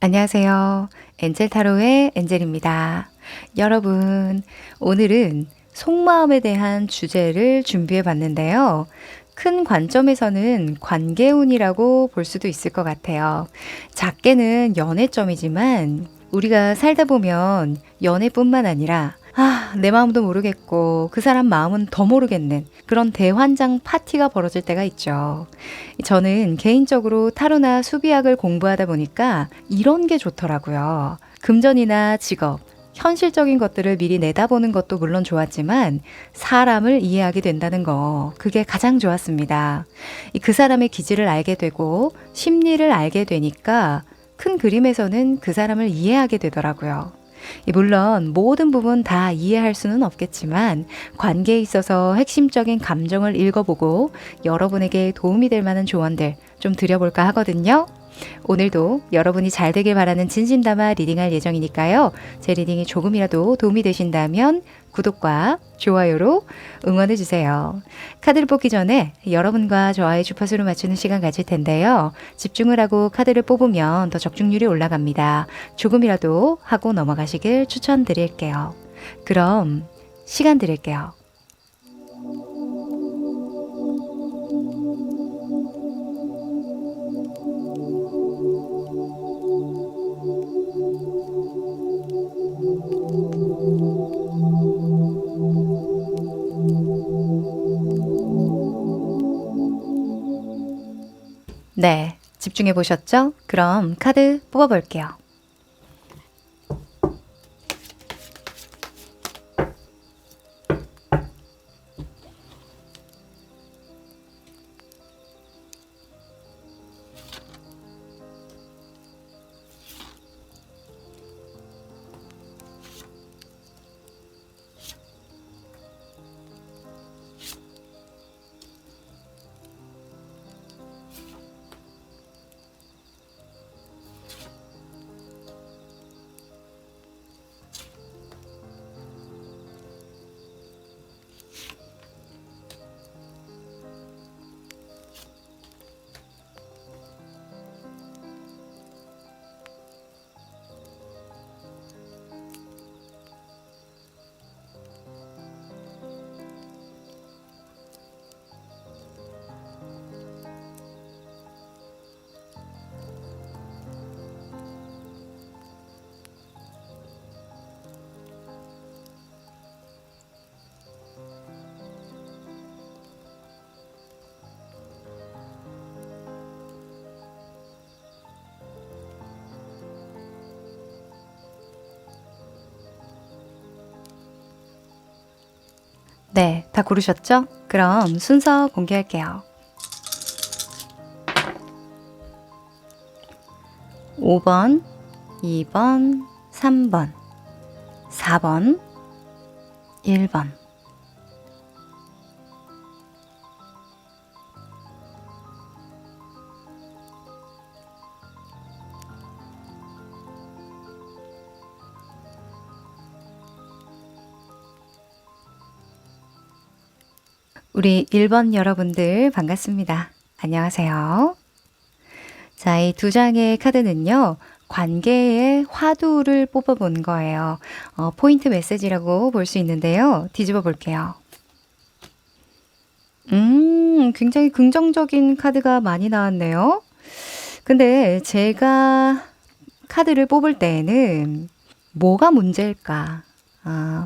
안녕하세요. 엔젤 타로의 엔젤입니다. 여러분, 오늘은 속마음에 대한 주제를 준비해 봤는데요. 큰 관점에서는 관계운이라고 볼 수도 있을 것 같아요. 작게는 연애점이지만 우리가 살다 보면 연애뿐만 아니라 내 마음도 모르겠고 그 사람 마음은 더 모르겠는 그런 대환장 파티가 벌어질 때가 있죠. 저는 개인적으로 타로나 수비학을 공부하다 보니까 이런 게 좋더라고요. 금전이나 직업, 현실적인 것들을 미리 내다보는 것도 물론 좋았지만 사람을 이해하게 된다는 거, 그게 가장 좋았습니다. 그 사람의 기질을 알게 되고 심리를 알게 되니까 큰 그림에서는 그 사람을 이해하게 되더라고요. 물론 모든 부분 다 이해할 수는 없겠지만 관계에 있어서 핵심적인 감정을 읽어보고 여러분에게 도움이 될 만한 조언들 좀 드려볼까 하거든요. 오늘도 여러분이 잘 되길 바라는 진심 담아 리딩할 예정이니까요. 제 리딩이 조금이라도 도움이 되신다면 구독과 좋아요로 응원해주세요. 카드를 뽑기 전에 여러분과 저와의 주파수를 맞추는 시간 가질 텐데요. 집중을 하고 카드를 뽑으면 더 적중률이 올라갑니다. 조금이라도 하고 넘어가시길 추천드릴게요. 그럼 시간 드릴게요. 네, 집중해 보셨죠? 그럼 카드 뽑아볼게요. 네, 다 고르셨죠? 그럼 순서 공개할게요. 5번, 2번, 3번, 4번, 1번. 우리 1번 여러분들 반갑습니다. 안녕하세요. 자, 이 두 장의 카드는요. 관계의 화두를 뽑아본 거예요. 포인트 메시지라고 볼 수 있는데요. 뒤집어 볼게요. 굉장히 긍정적인 카드가 많이 나왔네요. 근데 제가 카드를 뽑을 때에는 뭐가 문제일까?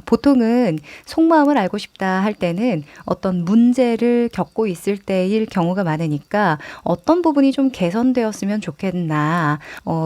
보통은 속마음을 알고 싶다 할 때는 어떤 문제를 겪고 있을 때일 경우가 많으니까 어떤 부분이 좀 개선되었으면 좋겠나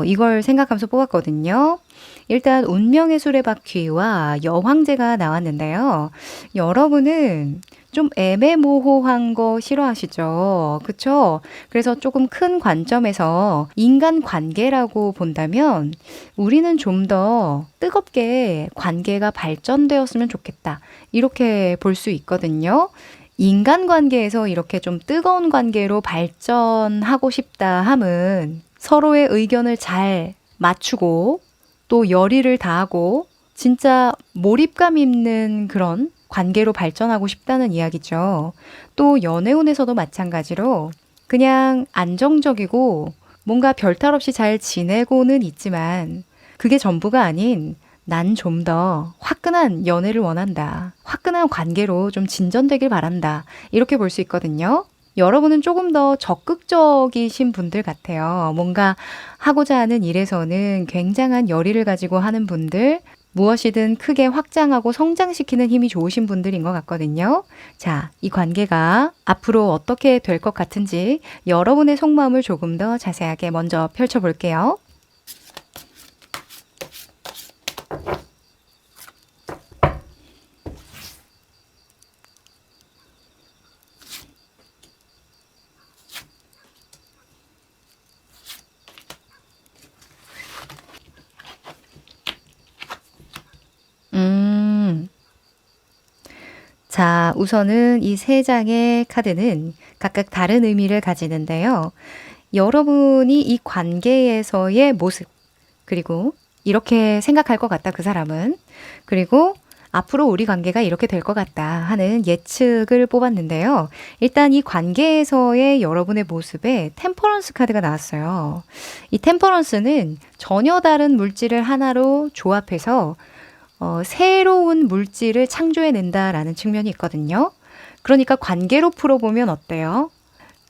이걸 생각하면서 뽑았거든요. 일단 운명의 수레바퀴와 여황제가 나왔는데요. 여러분은 좀 애매모호한 거 싫어하시죠? 그쵸? 그래서 조금 큰 관점에서 인간 관계라고 본다면 우리는 좀 더 뜨겁게 관계가 발전되었으면 좋겠다. 이렇게 볼 수 있거든요. 인간관계에서 이렇게 좀 뜨거운 관계로 발전하고 싶다 함은 서로의 의견을 잘 맞추고 또 열의를 다하고 진짜 몰입감 있는 그런 관계로 발전하고 싶다는 이야기죠. 또 연애운에서도 마찬가지로 그냥 안정적이고 뭔가 별탈 없이 잘 지내고는 있지만 그게 전부가 아닌 난 좀 더 화끈한 연애를 원한다. 화끈한 관계로 좀 진전되길 바란다. 이렇게 볼 수 있거든요. 여러분은 조금 더 적극적이신 분들 같아요. 뭔가 하고자 하는 일에서는 굉장한 열의를 가지고 하는 분들, 무엇이든 크게 확장하고 성장시키는 힘이 좋으신 분들인 것 같거든요. 자, 이 관계가 앞으로 어떻게 될 것 같은지 여러분의 속마음을 조금 더 자세하게 먼저 펼쳐볼게요. 음, 자, 우선은 이 세 장의 카드는 각각 다른 의미를 가지는데요. 여러분이 이 관계에서의 모습, 그리고 이렇게 생각할 것 같다, 그 사람은. 그리고 앞으로 우리 관계가 이렇게 될 것 같다 하는 예측을 뽑았는데요. 일단 이 관계에서의 여러분의 모습에 템퍼런스 카드가 나왔어요. 이 템퍼런스는 전혀 다른 물질을 하나로 조합해서 새로운 물질을 창조해낸다라는 측면이 있거든요. 그러니까 관계로 풀어보면 어때요?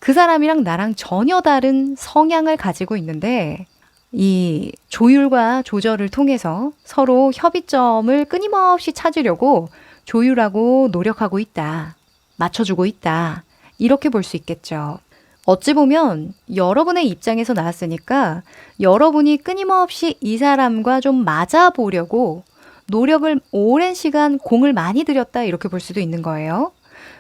그 사람이랑 나랑 전혀 다른 성향을 가지고 있는데 이 조율과 조절을 통해서 서로 협의점을 끊임없이 찾으려고 조율하고 노력하고 있다. 맞춰주고 있다. 이렇게 볼 수 있겠죠. 어찌 보면 여러분의 입장에서 나왔으니까 여러분이 끊임없이 이 사람과 좀 맞아보려고 노력을 오랜 시간 공을 많이 들였다 이렇게 볼 수도 있는 거예요.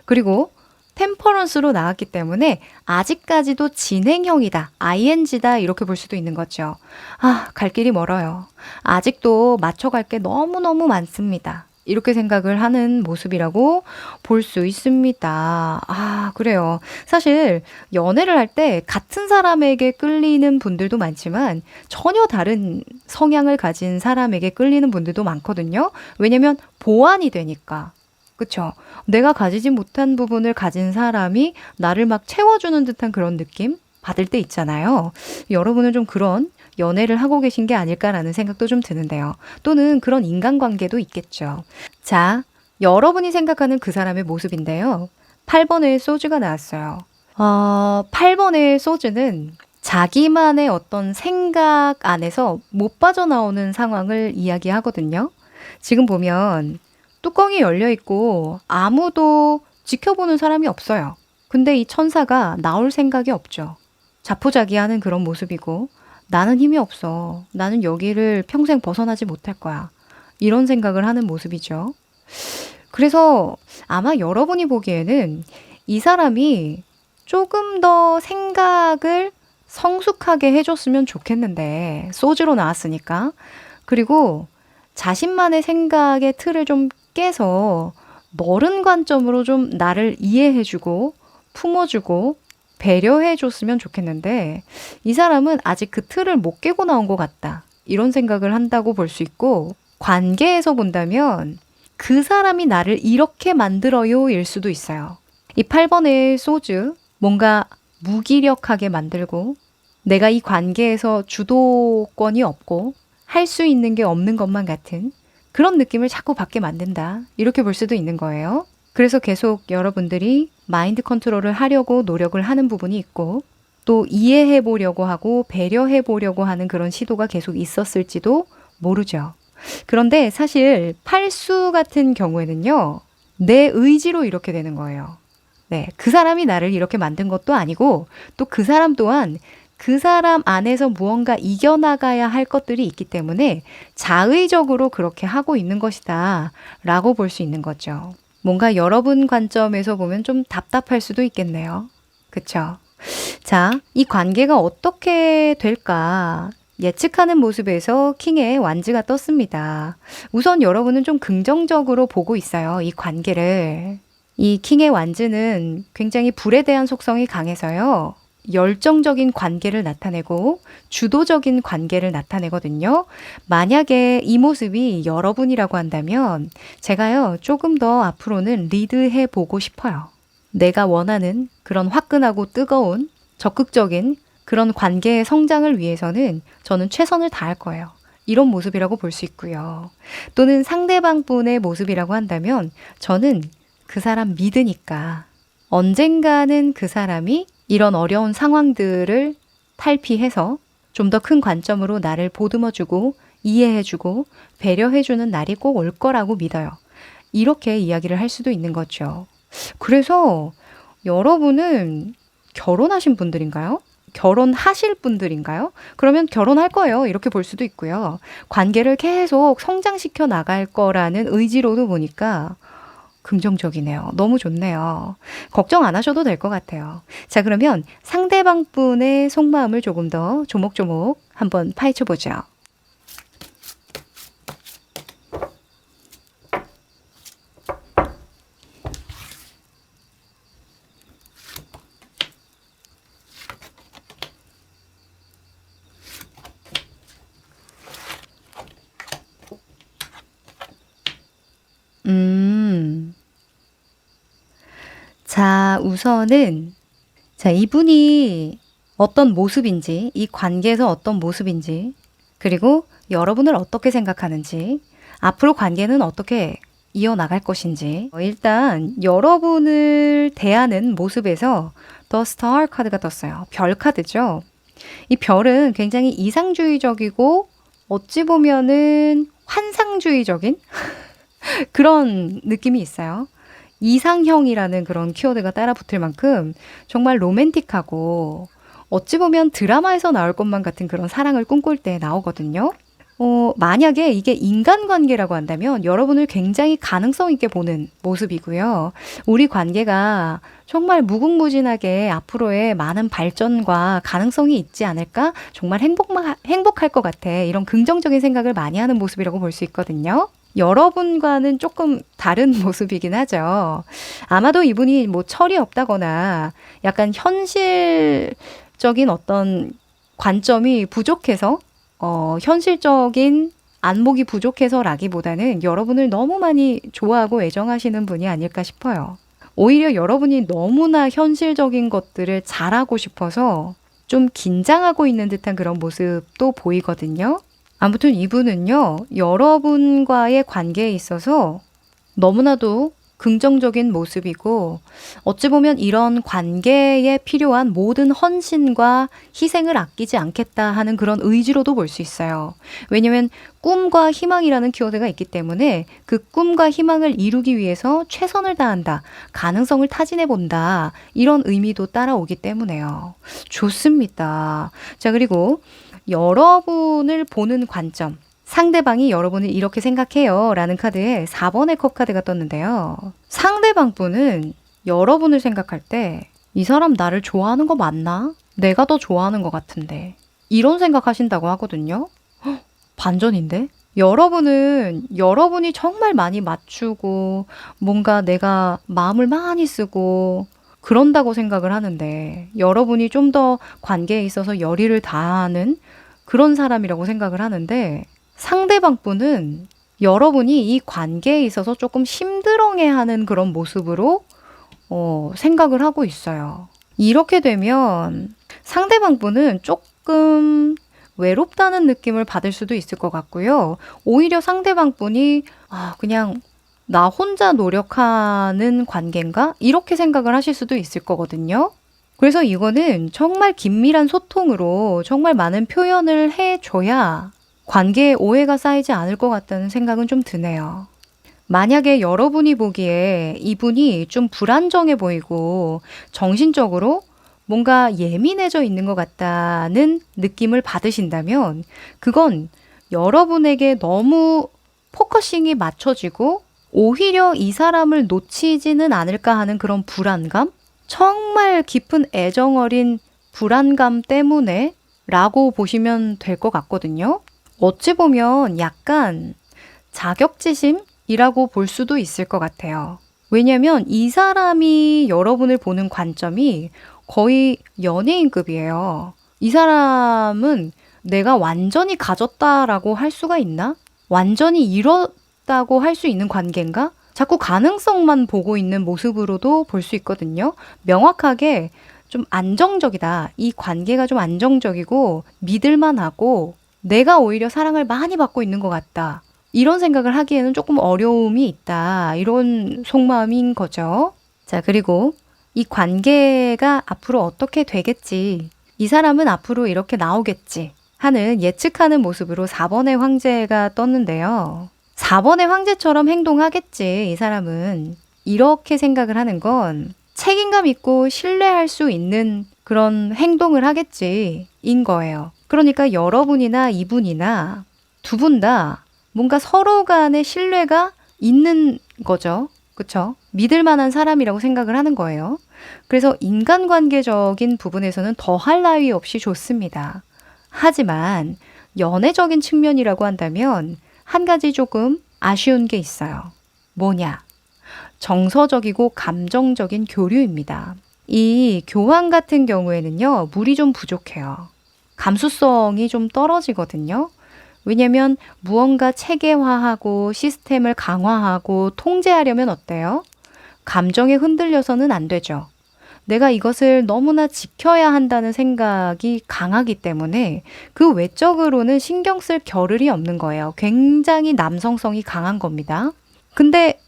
그리고 템퍼런스로 나왔기 때문에 아직까지도 진행형이다, ing다 이렇게 볼 수도 있는 거죠. 아, 갈 길이 멀어요. 아직도 맞춰갈 게 너무너무 많습니다. 이렇게 생각을 하는 모습이라고 볼 수 있습니다. 아, 그래요. 사실 연애를 할 때 같은 사람에게 끌리는 분들도 많지만 전혀 다른 성향을 가진 사람에게 끌리는 분들도 많거든요. 왜냐면 보완이 되니까. 그쵸? 내가 가지지 못한 부분을 가진 사람이 나를 막 채워주는 듯한 그런 느낌 받을 때 있잖아요. 여러분은 좀 그런 연애를 하고 계신 게 아닐까라는 생각도 좀 드는데요. 또는 그런 인간관계도 있겠죠. 자, 여러분이 생각하는 그 사람의 모습인데요. 8번의 소주가 나왔어요. 8번의 소주는 자기만의 어떤 생각 안에서 못 빠져나오는 상황을 이야기하거든요. 지금 보면 뚜껑이 열려 있고 아무도 지켜보는 사람이 없어요. 근데 이 천사가 나올 생각이 없죠. 자포자기하는 그런 모습이고 나는 힘이 없어. 나는 여기를 평생 벗어나지 못할 거야. 이런 생각을 하는 모습이죠. 그래서 아마 여러분이 보기에는 이 사람이 조금 더 생각을 성숙하게 해줬으면 좋겠는데 소주로 나왔으니까. 그리고 자신만의 생각의 틀을 좀 깨서 넓은 관점으로 좀 나를 이해해주고 품어주고 배려해줬으면 좋겠는데 이 사람은 아직 그 틀을 못 깨고 나온 것 같다. 이런 생각을 한다고 볼 수 있고 관계에서 본다면 그 사람이 나를 이렇게 만들어요 일 수도 있어요. 이 8번의 소주 뭔가 무기력하게 만들고 내가 이 관계에서 주도권이 없고 할 수 있는 게 없는 것만 같은 그런 느낌을 자꾸 받게 만든다. 이렇게 볼 수도 있는 거예요. 그래서 계속 여러분들이 마인드 컨트롤을 하려고 노력을 하는 부분이 있고 또 이해해 보려고 하고 배려해 보려고 하는 그런 시도가 계속 있었을지도 모르죠. 그런데 사실 팔수 같은 경우에는요. 내 의지로 이렇게 되는 거예요. 네, 그 사람이 나를 이렇게 만든 것도 아니고 또 그 사람 또한 그 사람 안에서 무언가 이겨나가야 할 것들이 있기 때문에 자의적으로 그렇게 하고 있는 것이다 라고 볼 수 있는 거죠. 뭔가 여러분 관점에서 보면 좀 답답할 수도 있겠네요. 그쵸? 자, 이 관계가 어떻게 될까? 예측하는 모습에서 킹의 완즈가 떴습니다. 우선 여러분은 좀 긍정적으로 보고 있어요. 이 관계를. 이 킹의 완즈는 굉장히 불에 대한 속성이 강해서요. 열정적인 관계를 나타내고 주도적인 관계를 나타내거든요. 만약에 이 모습이 여러분이라고 한다면 제가요 조금 더 앞으로는 리드해 보고 싶어요. 내가 원하는 그런 화끈하고 뜨거운 적극적인 그런 관계의 성장을 위해서는 저는 최선을 다할 거예요. 이런 모습이라고 볼 수 있고요. 또는 상대방 분의 모습이라고 한다면 저는 그 사람 믿으니까 언젠가는 그 사람이 이런 어려운 상황들을 탈피해서 좀 더 큰 관점으로 나를 보듬어주고 이해해주고 배려해주는 날이 꼭 올 거라고 믿어요. 이렇게 이야기를 할 수도 있는 거죠. 그래서 여러분은 결혼하신 분들인가요? 결혼하실 분들인가요? 그러면 결혼할 거예요. 이렇게 볼 수도 있고요. 관계를 계속 성장시켜 나갈 거라는 의지로도 보니까 긍정적이네요. 너무 좋네요. 걱정 안 하셔도 될 것 같아요. 자, 그러면 상대방 분의 속마음을 조금 더 조목조목 한번 파헤쳐 보죠. 음. 자, 우선은 이분이 어떤 모습인지, 이 관계에서 어떤 모습인지, 그리고 여러분을 어떻게 생각하는지, 앞으로 관계는 어떻게 이어나갈 것인지, 일단 여러분을 대하는 모습에서 The Star 카드가 떴어요. 별 카드죠. 이 별은 굉장히 이상주의적이고 어찌 보면은 환상주의적인 그런 느낌이 있어요. 이상형이라는 그런 키워드가 따라 붙을 만큼 정말 로맨틱하고 어찌 보면 드라마에서 나올 것만 같은 그런 사랑을 꿈꿀 때 나오거든요. 만약에 이게 인간관계라고 한다면 여러분을 굉장히 가능성 있게 보는 모습이고요. 우리 관계가 정말 무궁무진하게 앞으로의 많은 발전과 가능성이 있지 않을까? 정말 행복할 것 같아. 이런 긍정적인 생각을 많이 하는 모습이라고 볼 수 있거든요. 여러분과는 조금 다른 모습이긴 하죠. 아마도 이분이 뭐 철이 없다거나 약간 현실적인 어떤 관점이 부족해서 현실적인 안목이 부족해서라기보다는 여러분을 너무 많이 좋아하고 애정하시는 분이 아닐까 싶어요. 오히려 여러분이 너무나 현실적인 것들을 잘하고 싶어서 좀 긴장하고 있는 듯한 그런 모습도 보이거든요. 아무튼 이분은요, 여러분과의 관계에 있어서 너무나도 긍정적인 모습이고, 어찌 보면 이런 관계에 필요한 모든 헌신과 희생을 아끼지 않겠다 하는 그런 의지로도 볼 수 있어요. 왜냐면 꿈과 희망이라는 키워드가 있기 때문에 그 꿈과 희망을 이루기 위해서 최선을 다한다, 가능성을 타진해 본다, 이런 의미도 따라오기 때문에요. 좋습니다. 자, 그리고 여러분을 보는 관점, 상대방이 여러분을 이렇게 생각해요 라는 카드에 4번의 컵 카드가 떴는데요. 상대방 분은 여러분을 생각할 때 이 사람 나를 좋아하는 거 맞나? 내가 더 좋아하는 것 같은데, 이런 생각하신다고 하거든요. 헉, 반전인데? 여러분은 여러분이 정말 많이 맞추고 뭔가 내가 마음을 많이 쓰고 그런다고 생각을 하는데, 여러분이 좀 더 관계에 있어서 열의를 다하는 그런 사람이라고 생각을 하는데, 상대방 분은 여러분이 이 관계에 있어서 조금 힘들어해하는 그런 모습으로 생각을 하고 있어요. 이렇게 되면 상대방 분은 조금 외롭다는 느낌을 받을 수도 있을 것 같고요. 오히려 상대방 분이 그냥 나 혼자 노력하는 관계인가? 이렇게 생각을 하실 수도 있을 거거든요. 그래서 이거는 정말 긴밀한 소통으로 정말 많은 표현을 해줘야 관계에 오해가 쌓이지 않을 것 같다는 생각은 좀 드네요. 만약에 여러분이 보기에 이분이 좀 불안정해 보이고 정신적으로 뭔가 예민해져 있는 것 같다는 느낌을 받으신다면, 그건 여러분에게 너무 포커싱이 맞춰지고 오히려 이 사람을 놓치지는 않을까 하는 그런 불안감? 정말 깊은 애정 어린 불안감 때문에 라고 보시면 될 것 같거든요. 어찌 보면 약간 자격지심이라고 볼 수도 있을 것 같아요. 왜냐면 이 사람이 여러분을 보는 관점이 거의 연예인급이에요. 이 사람은 내가 완전히 가졌다라고 할 수가 있나? 완전히 이뤘다고 할 수 있는 관계인가? 자꾸 가능성만 보고 있는 모습으로도 볼 수 있거든요. 명확하게 좀 안정적이다. 이 관계가 좀 안정적이고 믿을만하고 내가 오히려 사랑을 많이 받고 있는 것 같다. 이런 생각을 하기에는 조금 어려움이 있다. 이런 속마음인 거죠. 자, 그리고 이 관계가 앞으로 어떻게 되겠지. 이 사람은 앞으로 이렇게 나오겠지. 하는 예측하는 모습으로 4번의 황제가 떴는데요. 4번의 황제처럼 행동하겠지, 이 사람은. 이렇게 생각을 하는 건 책임감 있고 신뢰할 수 있는 그런 행동을 하겠지, 인 거예요. 그러니까 여러분이나 이분이나 두 분 다 뭔가 서로 간의 신뢰가 있는 거죠. 그쵸? 믿을 만한 사람이라고 생각을 하는 거예요. 그래서 인간관계적인 부분에서는 더할 나위 없이 좋습니다. 하지만 연애적인 측면이라고 한다면 한 가지 조금 아쉬운 게 있어요. 뭐냐? 정서적이고 감정적인 교류입니다. 이 교환 같은 경우에는요, 물이 좀 부족해요. 감수성이 좀 떨어지거든요. 왜냐면 무언가 체계화하고 시스템을 강화하고 통제하려면 어때요? 감정에 흔들려서는 안 되죠. 내가 이것을 너무나 지켜야 한다는 생각이 강하기 때문에 그 외적으로는 신경 쓸 겨를이 없는 거예요. 굉장히 남성성이 강한 겁니다. 근데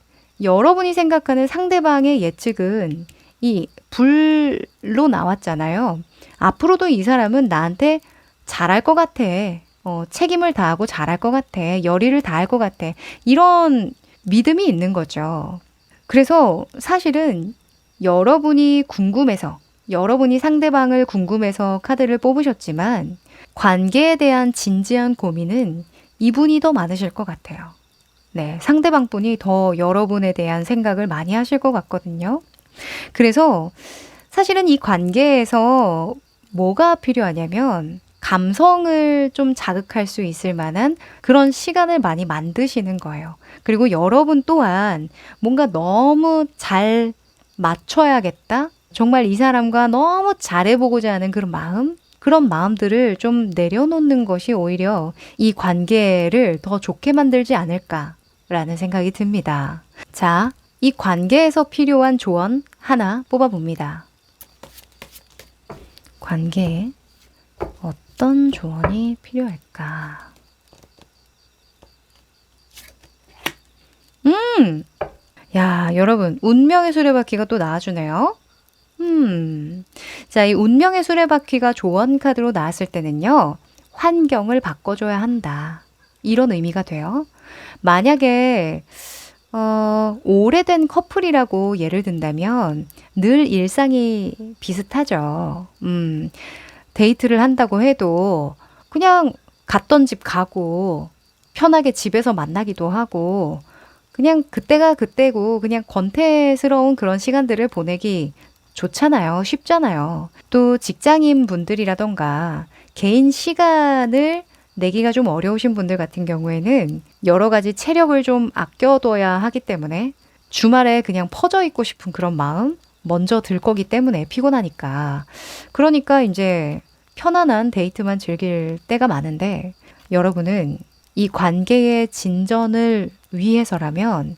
여러분이 생각하는 상대방의 예측은 이 불로 나왔잖아요. 앞으로도 이 사람은 나한테 잘할 것 같아. 책임을 다하고 잘할 것 같아. 열의를 다할 것 같아. 이런 믿음이 있는 거죠. 그래서 사실은 여러분이 궁금해서, 여러분이 상대방을 궁금해서 카드를 뽑으셨지만 관계에 대한 진지한 고민은 이분이 더 많으실 것 같아요. 네, 상대방 분이 더 여러분에 대한 생각을 많이 하실 것 같거든요. 그래서 사실은 이 관계에서 뭐가 필요하냐면 감성을 좀 자극할 수 있을 만한 그런 시간을 많이 만드시는 거예요. 그리고 여러분 또한 뭔가 너무 잘 맞춰야겠다. 정말 이 사람과 너무 잘해보고자 하는 그런 마음? 그런 마음들을 좀 내려놓는 것이 오히려 이 관계를 더 좋게 만들지 않을까라는 생각이 듭니다. 자, 이 관계에서 필요한 조언 하나 뽑아봅니다. 관계에 어떤 조언이 필요할까? 야, 여러분, 운명의 수레바퀴가 또 나와주네요. 자, 이 운명의 수레바퀴가 조언 카드로 나왔을 때는요, 환경을 바꿔줘야 한다. 이런 의미가 돼요. 만약에, 오래된 커플이라고 예를 든다면 늘 일상이 비슷하죠. 데이트를 한다고 해도 그냥 갔던 집 가고, 편하게 집에서 만나기도 하고, 그냥 그때가 그때고 그냥 권태스러운 그런 시간들을 보내기 좋잖아요. 쉽잖아요. 또 직장인 분들이라던가 개인 시간을 내기가 좀 어려우신 분들 같은 경우에는 여러 가지 체력을 좀 아껴둬야 하기 때문에 주말에 그냥 퍼져 있고 싶은 그런 마음 먼저 들 거기 때문에 피곤하니까. 그러니까 이제 편안한 데이트만 즐길 때가 많은데 여러분은 이 관계의 진전을 위해서라면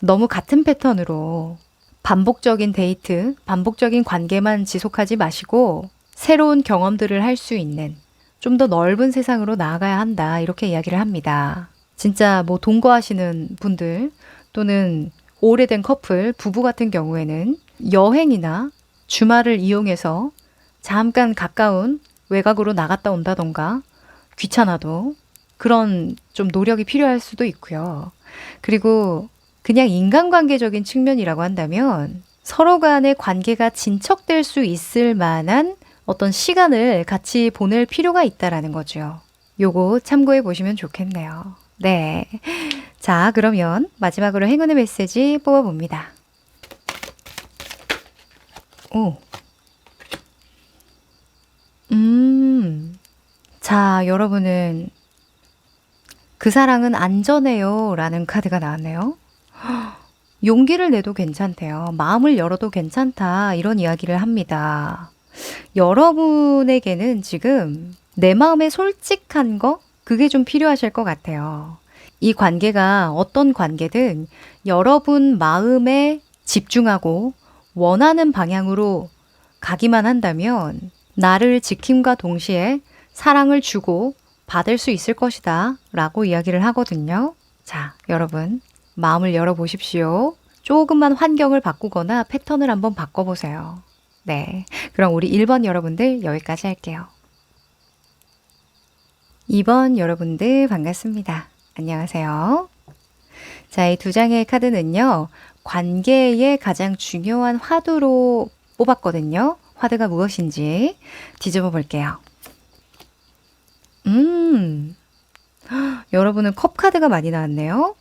너무 같은 패턴으로 반복적인 데이트, 반복적인 관계만 지속하지 마시고 새로운 경험들을 할 수 있는 좀 더 넓은 세상으로 나아가야 한다. 이렇게 이야기를 합니다. 진짜 뭐 동거하시는 분들 또는 오래된 커플, 부부 같은 경우에는 여행이나 주말을 이용해서 잠깐 가까운 외곽으로 나갔다 온다던가 귀찮아도 그런 좀 노력이 필요할 수도 있고요. 그리고 그냥 인간관계적인 측면이라고 한다면 서로 간의 관계가 진척될 수 있을 만한 어떤 시간을 같이 보낼 필요가 있다라는 거죠. 요거 참고해 보시면 좋겠네요. 네. 자, 그러면 마지막으로 행운의 메시지 뽑아봅니다. 오. 자, 여러분은 그 사랑은 안전해요 라는 카드가 나왔네요. 용기를 내도 괜찮대요. 마음을 열어도 괜찮다. 이런 이야기를 합니다. 여러분에게는 지금 내 마음에 솔직한 거? 그게 좀 필요하실 것 같아요. 이 관계가 어떤 관계든 여러분 마음에 집중하고 원하는 방향으로 가기만 한다면 나를 지킴과 동시에 사랑을 주고 받을 수 있을 것이다 라고 이야기를 하거든요. 자, 여러분 마음을 열어보십시오. 조금만 환경을 바꾸거나 패턴을 한번 바꿔보세요. 네, 그럼 우리 1번 여러분들 여기까지 할게요. 2번 여러분들 반갑습니다. 안녕하세요. 자, 이 두 장의 카드는요. 관계의 가장 중요한 화두로 뽑았거든요. 화두가 무엇인지 뒤집어 볼게요. 여러분은 컵 카드가 많이 나왔네요.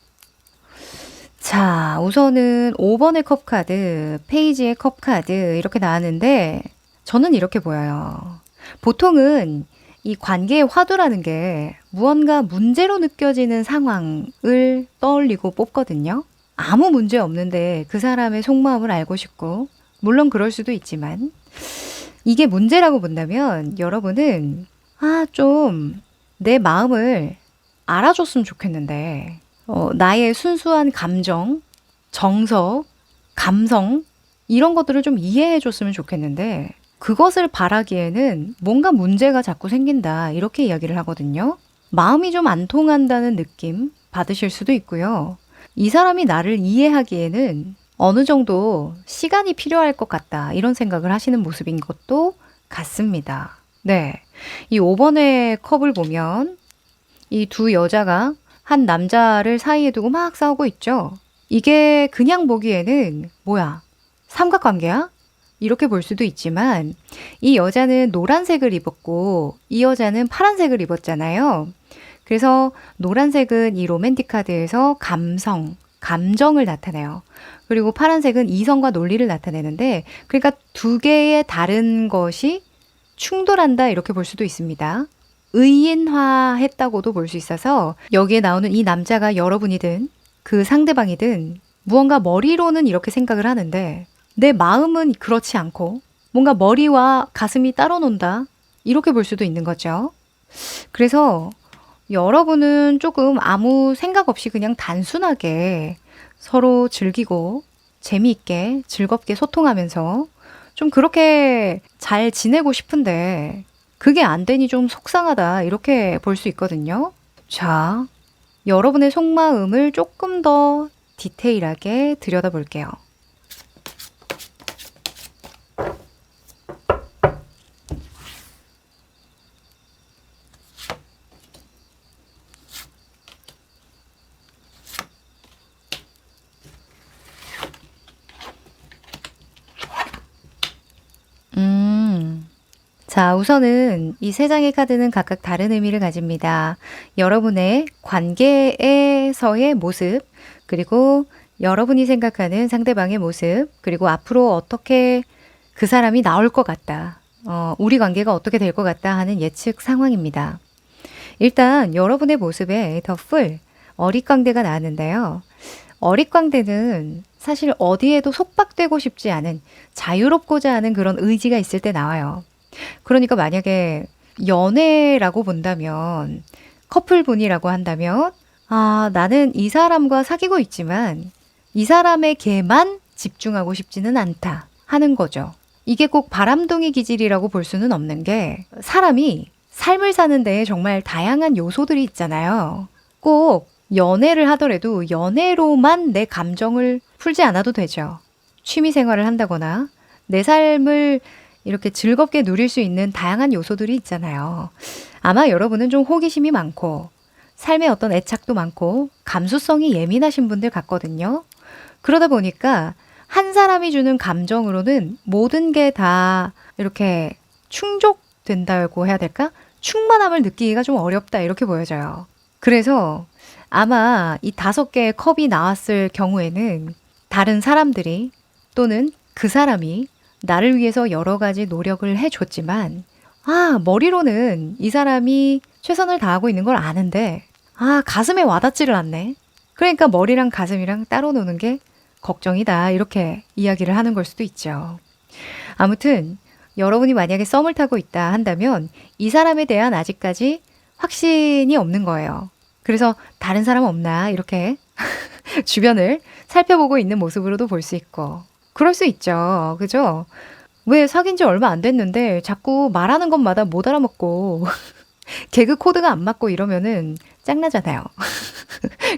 자, 우선은 5번의 컵 카드, 페이지의 컵 카드 이렇게 나왔는데 저는 이렇게 보여요. 보통은 이 관계의 화두라는 게 무언가 문제로 느껴지는 상황을 떠올리고 뽑거든요. 아무 문제 없는데 그 사람의 속마음을 알고 싶고, 물론 그럴 수도 있지만, 이게 문제라고 본다면 여러분은, 좀 내 마음을 알아줬으면 좋겠는데, 나의 순수한 감정, 정서, 감성, 이런 것들을 좀 이해해 줬으면 좋겠는데, 그것을 바라기에는 뭔가 문제가 자꾸 생긴다. 이렇게 이야기를 하거든요. 마음이 좀 안 통한다는 느낌 받으실 수도 있고요. 이 사람이 나를 이해하기에는 어느 정도 시간이 필요할 것 같다. 이런 생각을 하시는 모습인 것도 같습니다. 네. 이 5번의 컵을 보면 이 두 여자가 한 남자를 사이에 두고 막 싸우고 있죠. 이게 그냥 보기에는 뭐야? 삼각관계야? 이렇게 볼 수도 있지만 이 여자는 노란색을 입었고 이 여자는 파란색을 입었잖아요. 그래서 노란색은 이 로맨틱 카드에서 감성, 감정을 나타내요. 그리고 파란색은 이성과 논리를 나타내는데 그러니까 두 개의 다른 것이 충돌한다 이렇게 볼 수도 있습니다. 의인화했다고도 볼 수 있어서 여기에 나오는 이 남자가 여러분이든 그 상대방이든 무언가 머리로는 이렇게 생각을 하는데 내 마음은 그렇지 않고 뭔가 머리와 가슴이 따로 논다 이렇게 볼 수도 있는 거죠. 그래서 여러분은 조금 아무 생각 없이 그냥 단순하게 서로 즐기고 재미있게 즐겁게 소통하면서 좀 그렇게 잘 지내고 싶은데 그게 안 되니 좀 속상하다 이렇게 볼 수 있거든요. 자, 여러분의 속마음을 조금 더 디테일하게 들여다볼게요. 자, 우선은 이 세 장의 카드는 각각 다른 의미를 가집니다. 여러분의 관계에서의 모습, 그리고 여러분이 생각하는 상대방의 모습, 그리고 앞으로 어떻게 그 사람이 나올 것 같다. 우리 관계가 어떻게 될 것 같다 하는 예측 상황입니다. 일단 여러분의 모습에 더 풀, 어릿광대가 나왔는데요. 어릿광대는 사실 어디에도 속박되고 싶지 않은 자유롭고자 하는 그런 의지가 있을 때 나와요. 그러니까 만약에 연애라고 본다면 커플분이라고 한다면 나는 이 사람과 사귀고 있지만 이 사람에게만 집중하고 싶지는 않다 하는 거죠. 이게 꼭 바람둥이 기질이라고 볼 수는 없는 게 사람이 삶을 사는 데에 정말 다양한 요소들이 있잖아요. 꼭 연애를 하더라도 연애로만 내 감정을 풀지 않아도 되죠. 취미 생활을 한다거나 내 삶을 이렇게 즐겁게 누릴 수 있는 다양한 요소들이 있잖아요. 아마 여러분은 좀 호기심이 많고 삶의 어떤 애착도 많고 감수성이 예민하신 분들 같거든요. 그러다 보니까 한 사람이 주는 감정으로는 모든 게 다 이렇게 충족된다고 해야 될까? 충만함을 느끼기가 좀 어렵다 이렇게 보여져요. 그래서 아마 이 5개의 컵이 나왔을 경우에는 다른 사람들이 또는 그 사람이 나를 위해서 여러 가지 노력을 해줬지만 머리로는 이 사람이 최선을 다하고 있는 걸 아는데 가슴에 와닿지를 않네. 그러니까 머리랑 가슴이랑 따로 노는 게 걱정이다 이렇게 이야기를 하는 걸 수도 있죠. 아무튼 여러분이 만약에 썸을 타고 있다 한다면 이 사람에 대한 아직까지 확신이 없는 거예요. 그래서 다른 사람 없나 이렇게 주변을 살펴보고 있는 모습으로도 볼 수 있고 그럴 수 있죠. 그죠? 왜 사귄 지 얼마 안 됐는데 자꾸 말하는 것마다 못 알아먹고 개그 코드가 안 맞고 이러면은 짱나잖아요.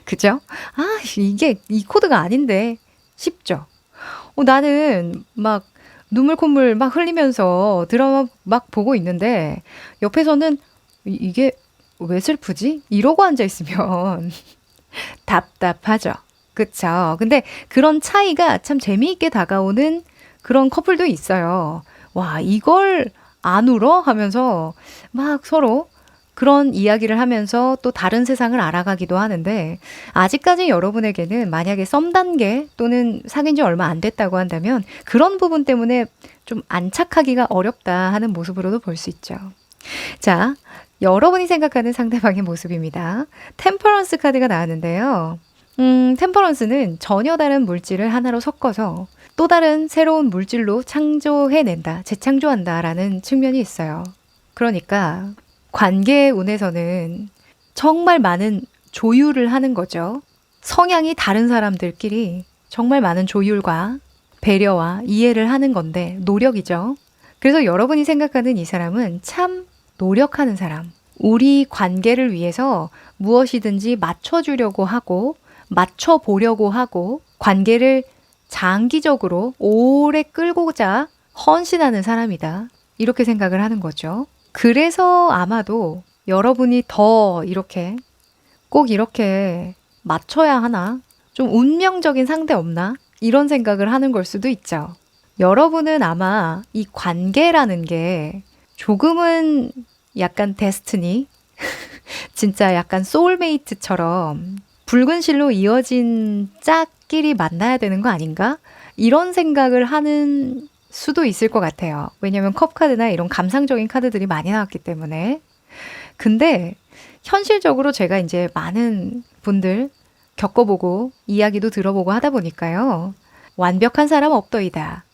그죠? 아, 이게 이 코드가 아닌데 싶죠? 나는 막 눈물 콧물 막 흘리면서 드라마 막 보고 있는데 옆에서는 이게 왜 슬프지? 이러고 앉아 있으면 답답하죠. 그쵸? 근데 그런 차이가 참 재미있게 다가오는 그런 커플도 있어요. 와, 이걸 안 울어? 하면서 막 서로 그런 이야기를 하면서 또 다른 세상을 알아가기도 하는데, 아직까지 여러분에게는 만약에 썸 단계 또는 사귄 지 얼마 안 됐다고 한다면 그런 부분 때문에 좀 안착하기가 어렵다 하는 모습으로도 볼 수 있죠. 자, 여러분이 생각하는 상대방의 모습입니다. 템퍼런스 카드가 나왔는데요. 템퍼런스는 전혀 다른 물질을 하나로 섞어서 또 다른 새로운 물질로 창조해낸다, 재창조한다라는 측면이 있어요. 그러니까 관계의 운에서는 정말 많은 조율을 하는 거죠. 성향이 다른 사람들끼리 정말 많은 조율과 배려와 이해를 하는 건데 노력이죠. 그래서 여러분이 생각하는 이 사람은 참 노력하는 사람. 우리 관계를 위해서 무엇이든지 맞춰주려고 하고 맞춰보려고 하고 관계를 장기적으로 오래 끌고자 헌신하는 사람이다. 이렇게 생각을 하는 거죠. 그래서 아마도 여러분이 더 이렇게 꼭 이렇게 맞춰야 하나? 좀 운명적인 상대 없나? 이런 생각을 하는 걸 수도 있죠. 여러분은 아마 이 관계라는 게 조금은 약간 데스티니? 진짜 약간 소울메이트처럼 붉은 실로 이어진 짝끼리 만나야 되는 거 아닌가? 이런 생각을 하는 수도 있을 것 같아요. 왜냐면 컵 카드나 이런 감상적인 카드들이 많이 나왔기 때문에. 근데 현실적으로 제가 이제 많은 분들 겪어보고 이야기도 들어보고 하다 보니까요. 완벽한 사람 없더이다.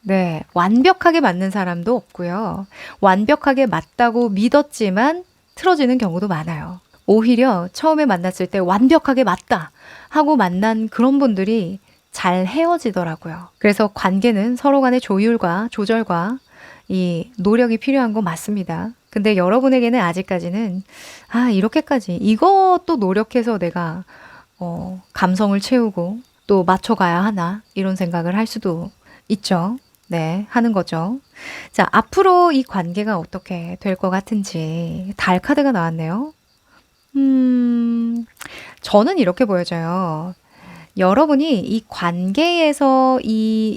네, 완벽하게 맞는 사람도 없고요. 완벽하게 맞다고 믿었지만 틀어지는 경우도 많아요. 오히려 처음에 만났을 때 완벽하게 맞다 하고 만난 그런 분들이 잘 헤어지더라고요. 그래서 관계는 서로 간의 조율과 조절과 이 노력이 필요한 거 맞습니다. 근데 여러분에게는 아직까지는 이렇게까지 이것도 노력해서 내가 감성을 채우고 또 맞춰가야 하나 이런 생각을 할 수도 있죠. 네, 하는 거죠. 자, 앞으로 이 관계가 어떻게 될 것 같은지 달 카드가 나왔네요. 저는 이렇게 보여져요. 여러분이 이 관계에서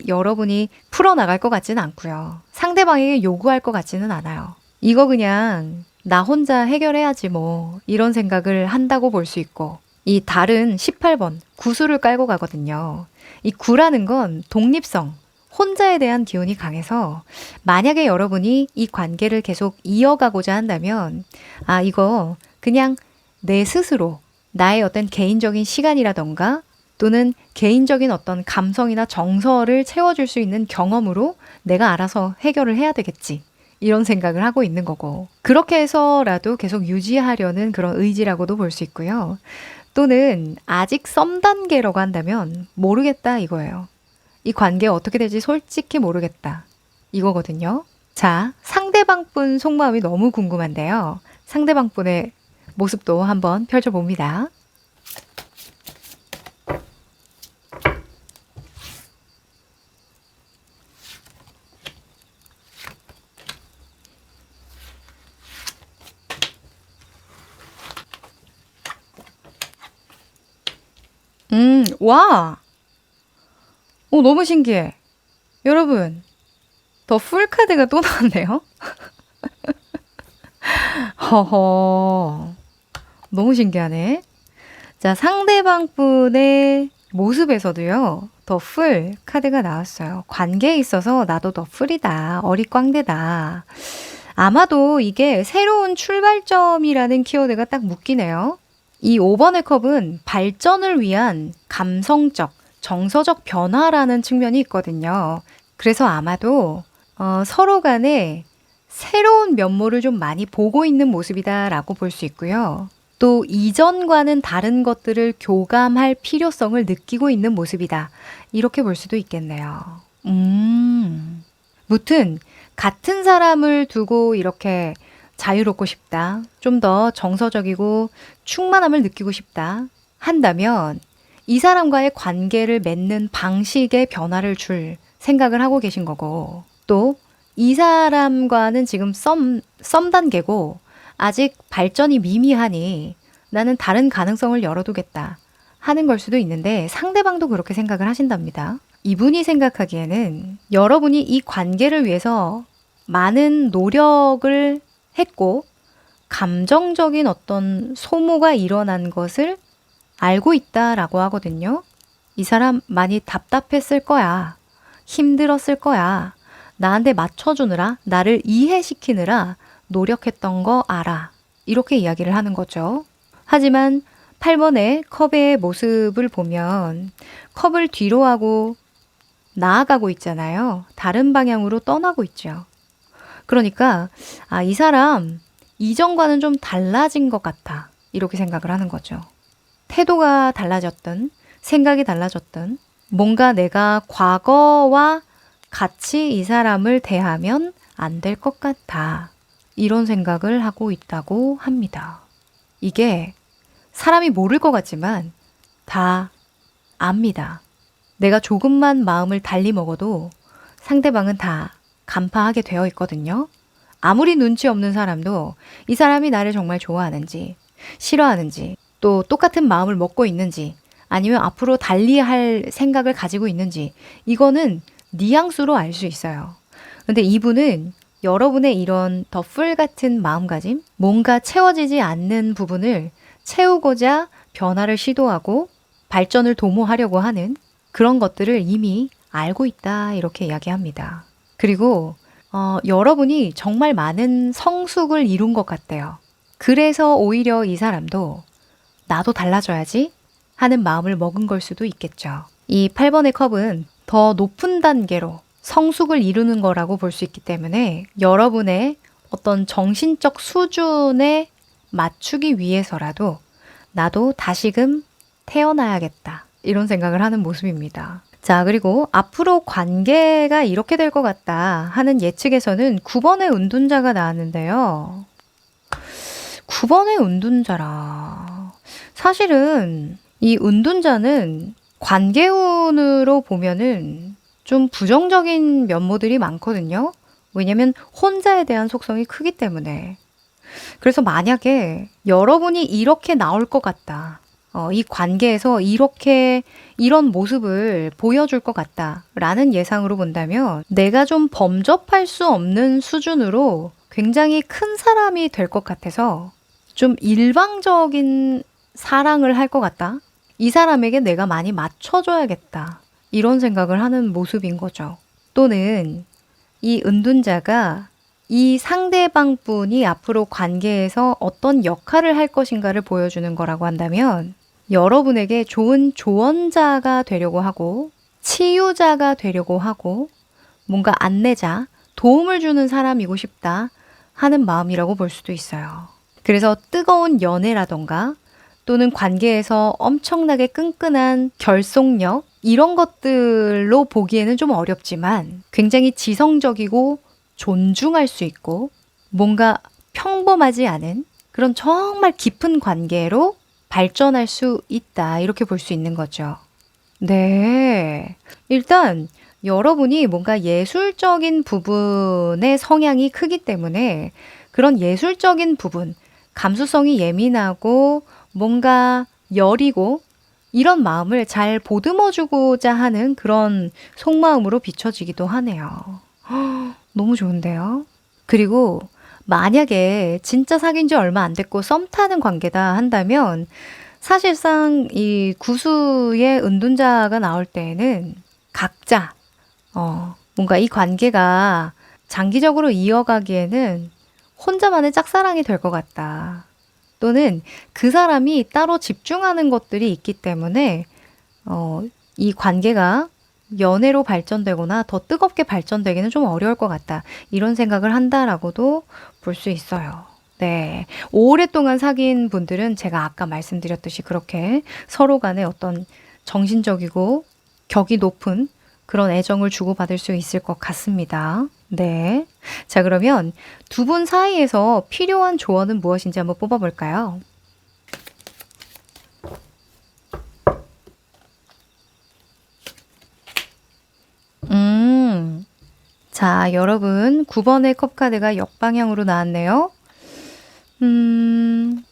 여러분이 풀어나갈 것 같지는 않고요. 상대방에게 요구할 것 같지는 않아요. 이거 그냥 나 혼자 해결해야지 뭐 이런 생각을 한다고 볼 수 있고, 이 달은 18번 구수를 깔고 가거든요. 이 구라는 건 독립성, 혼자에 대한 기운이 강해서 만약에 여러분이 이 관계를 계속 이어가고자 한다면 이거 그냥 내 스스로 나의 어떤 개인적인 시간이라던가 또는 개인적인 어떤 감성이나 정서를 채워줄 수 있는 경험으로 내가 알아서 해결을 해야 되겠지. 이런 생각을 하고 있는 거고. 그렇게 해서라도 계속 유지하려는 그런 의지라고도 볼 수 있고요. 또는 아직 썸 단계라고 한다면 모르겠다 이거예요. 이 관계 어떻게 될지 솔직히 모르겠다. 이거거든요. 자, 상대방 분 속마음이 너무 궁금한데요. 상대방 분의 모습도 한번 펼쳐봅니다. 와! 너무 신기해. 여러분, 더 풀카드가 또 나왔네요. 허허. 너무 신기하네. 자, 상대방 분의 모습에서도요, 더 풀 카드가 나왔어요. 관계에 있어서 나도 더 풀이다. 어리광대다. 아마도 이게 새로운 출발점이라는 키워드가 딱 묶이네요. 이 5번의 컵은 발전을 위한 감성적, 정서적 변화라는 측면이 있거든요. 그래서 아마도 서로 간에 새로운 면모를 좀 많이 보고 있는 모습이다라고 볼 수 있고요. 또 이전과는 다른 것들을 교감할 필요성을 느끼고 있는 모습이다. 이렇게 볼 수도 있겠네요. 무튼 같은 사람을 두고 이렇게 자유롭고 싶다. 좀 더 정서적이고 충만함을 느끼고 싶다. 한다면 이 사람과의 관계를 맺는 방식에 변화를 줄 생각을 하고 계신 거고, 또 이 사람과는 지금 썸 단계고 아직 발전이 미미하니 나는 다른 가능성을 열어두겠다 하는 걸 수도 있는데, 상대방도 그렇게 생각을 하신답니다. 이분이 생각하기에는 여러분이 이 관계를 위해서 많은 노력을 했고 감정적인 어떤 소모가 일어난 것을 알고 있다라고 하거든요. 이 사람 많이 답답했을 거야. 힘들었을 거야. 나한테 맞춰주느라, 나를 이해시키느라 노력했던 거 알아. 이렇게 이야기를 하는 거죠. 하지만 8번의 컵의 모습을 보면 컵을 뒤로 하고 나아가고 있잖아요. 다른 방향으로 떠나고 있죠. 그러니까 이 사람 이전과는 좀 달라진 것 같아. 이렇게 생각을 하는 거죠. 태도가 달라졌든 생각이 달라졌든 뭔가 내가 과거와 같이 이 사람을 대하면 안 될 것 같아. 이런 생각을 하고 있다고 합니다. 이게 사람이 모를 것 같지만 다 압니다. 내가 조금만 마음을 달리 먹어도 상대방은 다 간파하게 되어 있거든요. 아무리 눈치 없는 사람도 이 사람이 나를 정말 좋아하는지, 싫어하는지, 또 똑같은 마음을 먹고 있는지, 아니면 앞으로 달리할 생각을 가지고 있는지, 이거는 뉘앙스로 알 수 있어요. 근데 이분은 여러분의 이런 덧풀 같은 마음가짐, 뭔가 채워지지 않는 부분을 채우고자 변화를 시도하고 발전을 도모하려고 하는 그런 것들을 이미 알고 있다, 이렇게 이야기합니다. 그리고 여러분이 정말 많은 성숙을 이룬 것 같대요. 그래서 오히려 이 사람도 나도 달라져야지 하는 마음을 먹은 걸 수도 있겠죠. 이 8번의 컵은 더 높은 단계로 성숙을 이루는 거라고 볼 수 있기 때문에 여러분의 어떤 정신적 수준에 맞추기 위해서라도 나도 다시금 태어나야겠다, 이런 생각을 하는 모습입니다. 자, 그리고 앞으로 관계가 이렇게 될 것 같다 하는 예측에서는 9번의 은둔자가 나왔는데요. 9번의 은둔자라. 사실은 이 은둔자는 관계운으로 보면은 좀 부정적인 면모들이 많거든요. 왜냐면 혼자에 대한 속성이 크기 때문에. 그래서 만약에 여러분이 이렇게 나올 것 같다. 이 관계에서 이런 모습을 보여줄 것 같다 라는 예상으로 본다면 내가 좀 범접할 수 없는 수준으로 굉장히 큰 사람이 될 것 같아서 좀 일방적인 사랑을 할 것 같다. 이 사람에게 내가 많이 맞춰줘야겠다. 이런 생각을 하는 모습인 거죠. 또는 이 은둔자가 이 상대방 분이 앞으로 관계에서 어떤 역할을 할 것인가를 보여주는 거라고 한다면 여러분에게 좋은 조언자가 되려고 하고 치유자가 되려고 하고 뭔가 안내자, 도움을 주는 사람이고 싶다 하는 마음이라고 볼 수도 있어요. 그래서 뜨거운 연애라던가 또는 관계에서 엄청나게 끈끈한 결속력, 이런 것들로 보기에는 좀 어렵지만 굉장히 지성적이고 존중할 수 있고 뭔가 평범하지 않은 그런 정말 깊은 관계로 발전할 수 있다, 이렇게 볼 수 있는 거죠. 네. 일단 여러분이 뭔가 예술적인 부분의 성향이 크기 때문에 그런 예술적인 부분, 감수성이 예민하고 뭔가 여리고 이런 마음을 잘 보듬어주고자 하는 그런 속마음으로 비춰지기도 하네요. 너무 좋은데요? 그리고 만약에 진짜 사귄 지 얼마 안 됐고 썸 타는 관계다 한다면 사실상 이 구수의 은둔자가 나올 때에는 각자 뭔가 이 관계가 장기적으로 이어가기에는 혼자만의 짝사랑이 될 것 같다. 또는 그 사람이 따로 집중하는 것들이 있기 때문에 이 관계가 연애로 발전되거나 더 뜨겁게 발전되기는 좀 어려울 것 같다. 이런 생각을 한다라고도 볼 수 있어요. 네. 오랫동안 사귄 분들은 제가 아까 말씀드렸듯이 그렇게 서로 간에 어떤 정신적이고 격이 높은 그런 애정을 주고받을 수 있을 것 같습니다. 네. 자, 그러면 두 분 사이에서 필요한 조언은 무엇인지 한번 뽑아볼까요? 음. 자, 여러분, 9번의 컵 카드가 역방향으로 나왔네요. 음,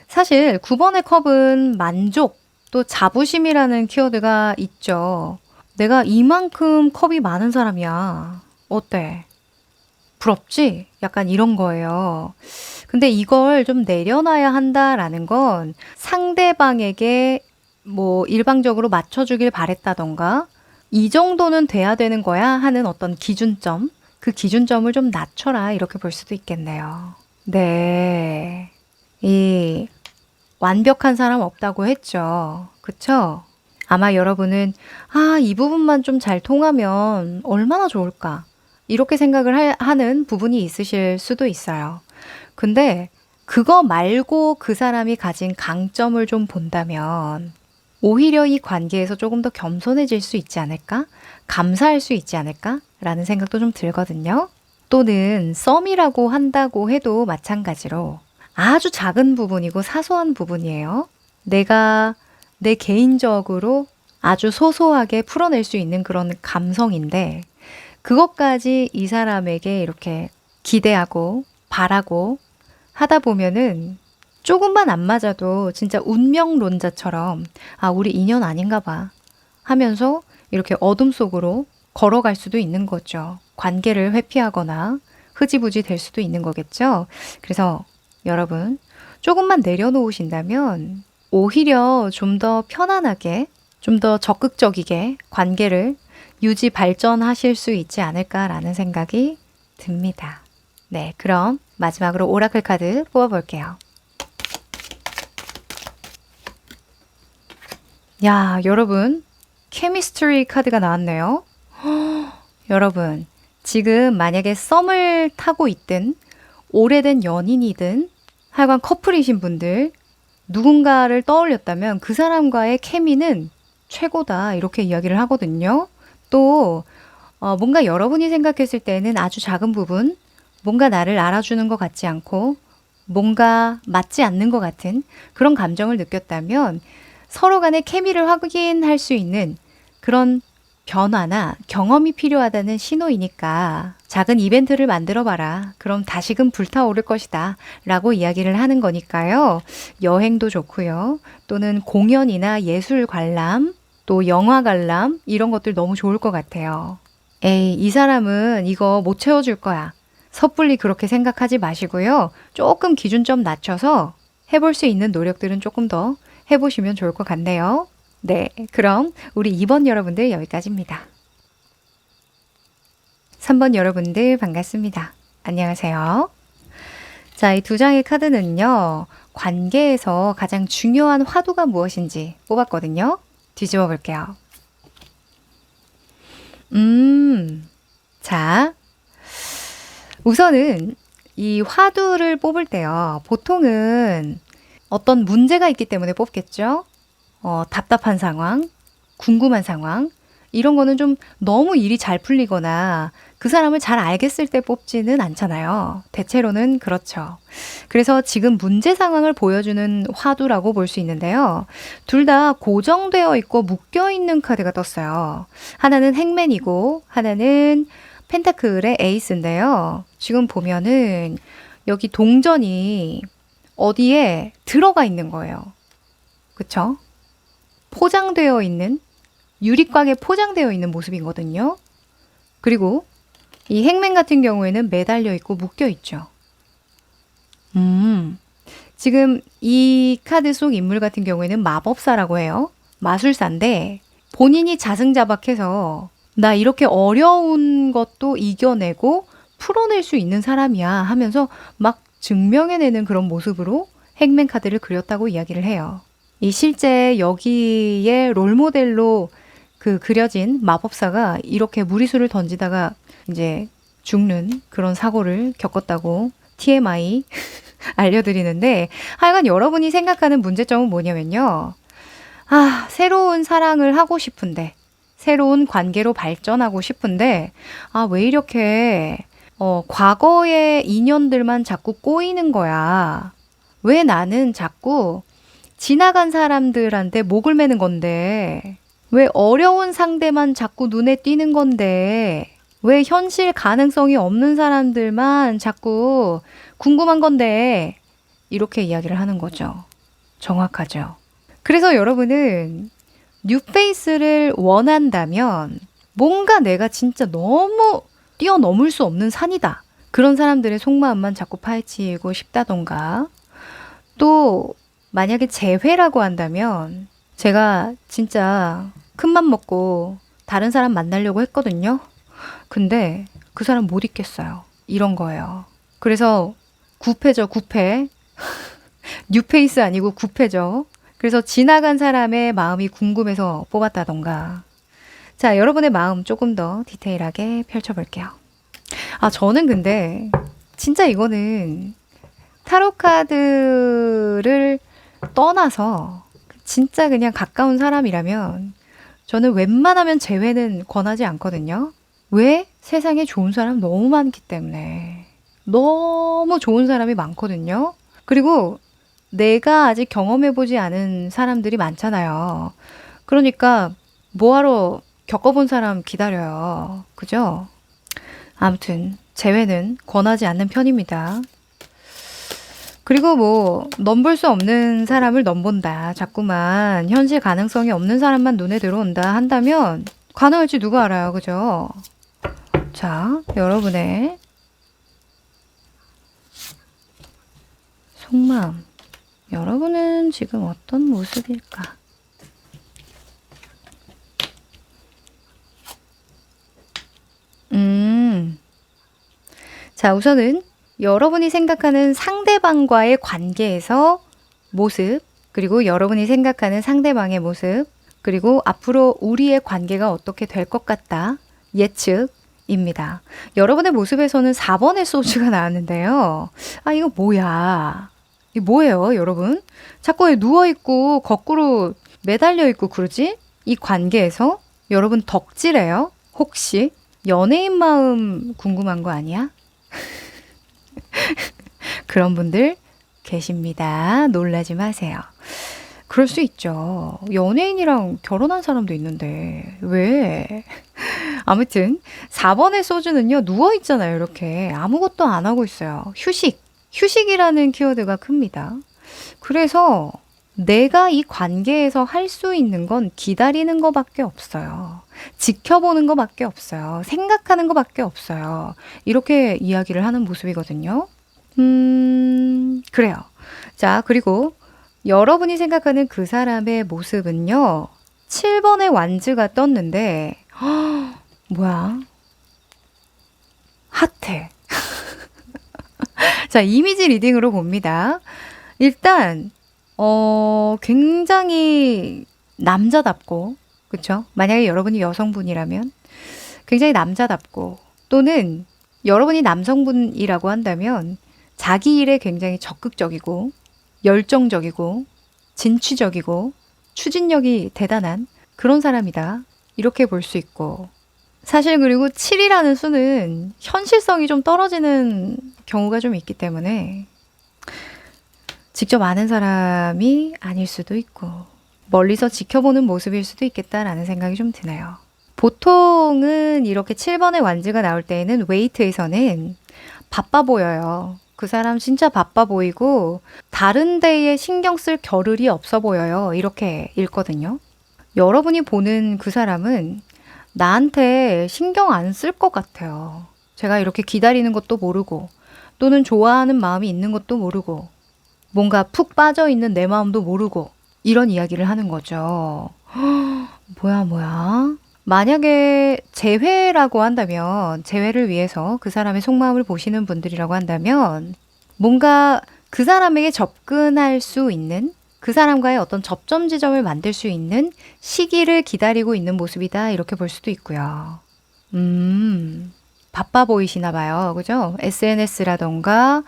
사실 9번의 컵은 만족, 또 자부심이라는 키워드가 있죠. 내가 이만큼 컵이 많은 사람이야. 어때? 부럽지? 약간 이런 거예요. 근데 이걸 좀 내려놔야 한다라는 건 상대방에게 뭐 일방적으로 맞춰주길 바랬다던가 이 정도는 돼야 되는 거야 하는 어떤 기준점, 그 기준점을 좀 낮춰라 이렇게 볼 수도 있겠네요. 네. 이 완벽한 사람 없다고 했죠. 그쵸? 아마 여러분은 이 부분만 좀 잘 통하면 얼마나 좋을까? 이렇게 생각을 하는 부분이 있으실 수도 있어요. 근데 그거 말고 그 사람이 가진 강점을 좀 본다면 오히려 이 관계에서 조금 더 겸손해질 수 있지 않을까? 감사할 수 있지 않을까? 라는 생각도 좀 들거든요. 또는 썸이라고 한다고 해도 마찬가지로 아주 작은 부분이고 사소한 부분이에요. 내가 내 개인적으로 아주 소소하게 풀어낼 수 있는 그런 감성인데 그것까지 이 사람에게 이렇게 기대하고 바라고 하다 보면은 조금만 안 맞아도 진짜 운명론자처럼 우리 인연 아닌가 봐 하면서 이렇게 어둠 속으로 걸어갈 수도 있는 거죠. 관계를 회피하거나 흐지부지 될 수도 있는 거겠죠. 그래서 여러분 조금만 내려놓으신다면 오히려 좀 더 편안하게 좀 더 적극적이게 관계를 유지 발전하실 수 있지 않을까라는 생각이 듭니다. 네, 그럼 마지막으로 오라클 카드 뽑아볼게요. 야, 여러분, 케미스트리 카드가 나왔네요. 여러분, 지금 만약에 썸을 타고 있든 오래된 연인이든 하여간 커플이신 분들 누군가를 떠올렸다면 그 사람과의 케미는 최고다 이렇게 이야기를 하거든요. 또 뭔가 여러분이 생각했을 때는 아주 작은 부분, 뭔가 나를 알아주는 것 같지 않고 뭔가 맞지 않는 것 같은 그런 감정을 느꼈다면 서로 간의 케미를 확인할 수 있는 그런 변화나 경험이 필요하다는 신호이니까 작은 이벤트를 만들어 봐라. 그럼 다시금 불타오를 것이다. 라고 이야기를 하는 거니까요. 여행도 좋고요. 또는 공연이나 예술 관람, 또 영화 관람 이런 것들 너무 좋을 것 같아요. 에이, 이 사람은 이거 못 채워줄 거야. 섣불리 그렇게 생각하지 마시고요. 조금 기준점 낮춰서 해볼 수 있는 노력들은 조금 더 해보시면 좋을 것 같네요. 네, 그럼 우리 2번 여러분들 여기까지입니다. 3번 여러분들 반갑습니다. 안녕하세요. 자, 이 두 장의 카드는요. 관계에서 가장 중요한 화두가 무엇인지 뽑았거든요. 뒤집어 볼게요. 자, 우선은 이 화두를 뽑을 때요. 보통은 어떤 문제가 있기 때문에 뽑겠죠. 답답한 상황, 궁금한 상황, 이런 거는 좀 너무 일이 잘 풀리거나 그 사람을 잘 알겠을 때 뽑지는 않잖아요. 대체로는 그렇죠. 그래서 지금 문제 상황을 보여주는 화두라고 볼 수 있는데요. 둘 다 고정되어 있고 묶여 있는 카드가 떴어요. 하나는 행맨이고 하나는 펜타클의 에이스인데요. 지금 보면은 여기 동전이 어디에 들어가 있는 거예요. 그쵸? 포장되어 있는, 유리곽에 포장되어 있는 모습이거든요. 그리고 이 행맨 같은 경우에는 매달려 있고 묶여 있죠. 지금 이 카드 속 인물 같은 경우에는 마법사라고 해요. 마술사인데 본인이 자승자박해서 나 이렇게 어려운 것도 이겨내고 풀어낼 수 있는 사람이야 하면서 막 증명해내는 그런 모습으로 행맨 카드를 그렸다고 이야기를 해요. 이 실제 여기에 롤모델로 그 그려진 마법사가 이렇게 무리수를 던지다가 이제 죽는 그런 사고를 겪었다고 TMI 알려드리는데 하여간 여러분이 생각하는 문제점은 뭐냐면요. 새로운 사랑을 하고 싶은데 새로운 관계로 발전하고 싶은데, 아, 왜 이렇게, 과거의 인연들만 자꾸 꼬이는 거야. 왜 나는 자꾸 지나간 사람들한테 목을 매는 건데, 왜 어려운 상대만 자꾸 눈에 띄는 건데, 왜 현실 가능성이 없는 사람들만 자꾸 궁금한 건데, 이렇게 이야기를 하는 거죠. 정확하죠. 그래서 여러분은 뉴페이스를 원한다면 뭔가 내가 진짜 너무 뛰어넘을 수 없는 산이다. 그런 사람들의 속마음만 자꾸 파헤치고 싶다던가. 또 만약에 재회라고 한다면 제가 진짜 큰맘 먹고 다른 사람 만나려고 했거든요. 근데 그 사람 못 있겠어요. 이런 거예요. 그래서 구패죠, 구패. 뉴페이스 아니고 구패죠. 그래서 지나간 사람의 마음이 궁금해서 뽑았다던가. 자, 여러분의 마음 조금 더 디테일하게 펼쳐볼게요. 아, 저는 근데 진짜 이거는 타로 카드를 떠나서 진짜 그냥 가까운 사람이라면 저는 웬만하면 재회는 권하지 않거든요. 왜? 세상에 좋은 사람 너무 많기 때문에. 너무 좋은 사람이 많거든요. 그리고 내가 아직 경험해보지 않은 사람들이 많잖아요. 그러니까 뭐하러 겪어본 사람 기다려요. 그죠? 아무튼 재회는 권하지 않는 편입니다. 그리고 뭐 넘볼 수 없는 사람을 넘본다. 자꾸만 현실 가능성이 없는 사람만 눈에 들어온다 한다면 가능할지 누가 알아요. 그죠? 자, 여러분의 속마음. 여러분은 지금 어떤 모습일까? 자, 우선은 여러분이 생각하는 상대방과의 관계에서 모습, 그리고 여러분이 생각하는 상대방의 모습, 그리고 앞으로 우리의 관계가 어떻게 될 것 같다. 예측입니다. 여러분의 모습에서는 4번의 소주가 나왔는데요. 아, 이거 뭐야? 이게 뭐예요, 여러분? 자꾸 왜 누워있고, 거꾸로 매달려있고 그러지? 이 관계에서? 여러분 덕질해요? 혹시? 연예인 마음 궁금한 거 아니야? 그런 분들 계십니다. 놀라지 마세요. 그럴 수 있죠. 연예인이랑 결혼한 사람도 있는데 왜? 아무튼 4번의 소주는요. 누워있잖아요. 이렇게 아무것도 안 하고 있어요. 휴식. 휴식이라는 키워드가 큽니다. 그래서 내가 이 관계에서 할 수 있는 건 기다리는 것밖에 없어요. 지켜보는 것밖에 없어요. 생각하는 것밖에 없어요. 이렇게 이야기를 하는 모습이거든요. 그래요. 자, 그리고 여러분이 생각하는 그 사람의 모습은요. 7번의 완즈가 떴는데 뭐야? 핫해. 자, 이미지 리딩으로 봅니다. 일단 굉장히 남자답고, 그쵸? 만약에 여러분이 여성분이라면 굉장히 남자답고, 또는 여러분이 남성분이라고 한다면 자기 일에 굉장히 적극적이고, 열정적이고, 진취적이고, 추진력이 대단한 그런 사람이다. 이렇게 볼 수 있고, 사실 그리고 7이라는 수는 현실성이 좀 떨어지는 경우가 좀 있기 때문에 직접 아는 사람이 아닐 수도 있고 멀리서 지켜보는 모습일 수도 있겠다라는 생각이 좀 드네요. 보통은 이렇게 7번의 완즈가 나올 때에는 웨이트에서는 바빠 보여요. 그 사람 진짜 바빠 보이고 다른 데에 신경 쓸 겨를이 없어 보여요. 이렇게 읽거든요. 여러분이 보는 그 사람은 나한테 신경 안 쓸 것 같아요. 제가 이렇게 기다리는 것도 모르고 또는 좋아하는 마음이 있는 것도 모르고 뭔가 푹 빠져있는 내 마음도 모르고 이런 이야기를 하는 거죠. 뭐야? 만약에 재회라고 한다면 재회를 위해서 그 사람의 속마음을 보시는 분들이라고 한다면 뭔가 그 사람에게 접근할 수 있는 그 사람과의 어떤 접점 지점을 만들 수 있는 시기를 기다리고 있는 모습이다. 이렇게 볼 수도 있고요. 바빠 보이시나 봐요. 그죠? SNS라던가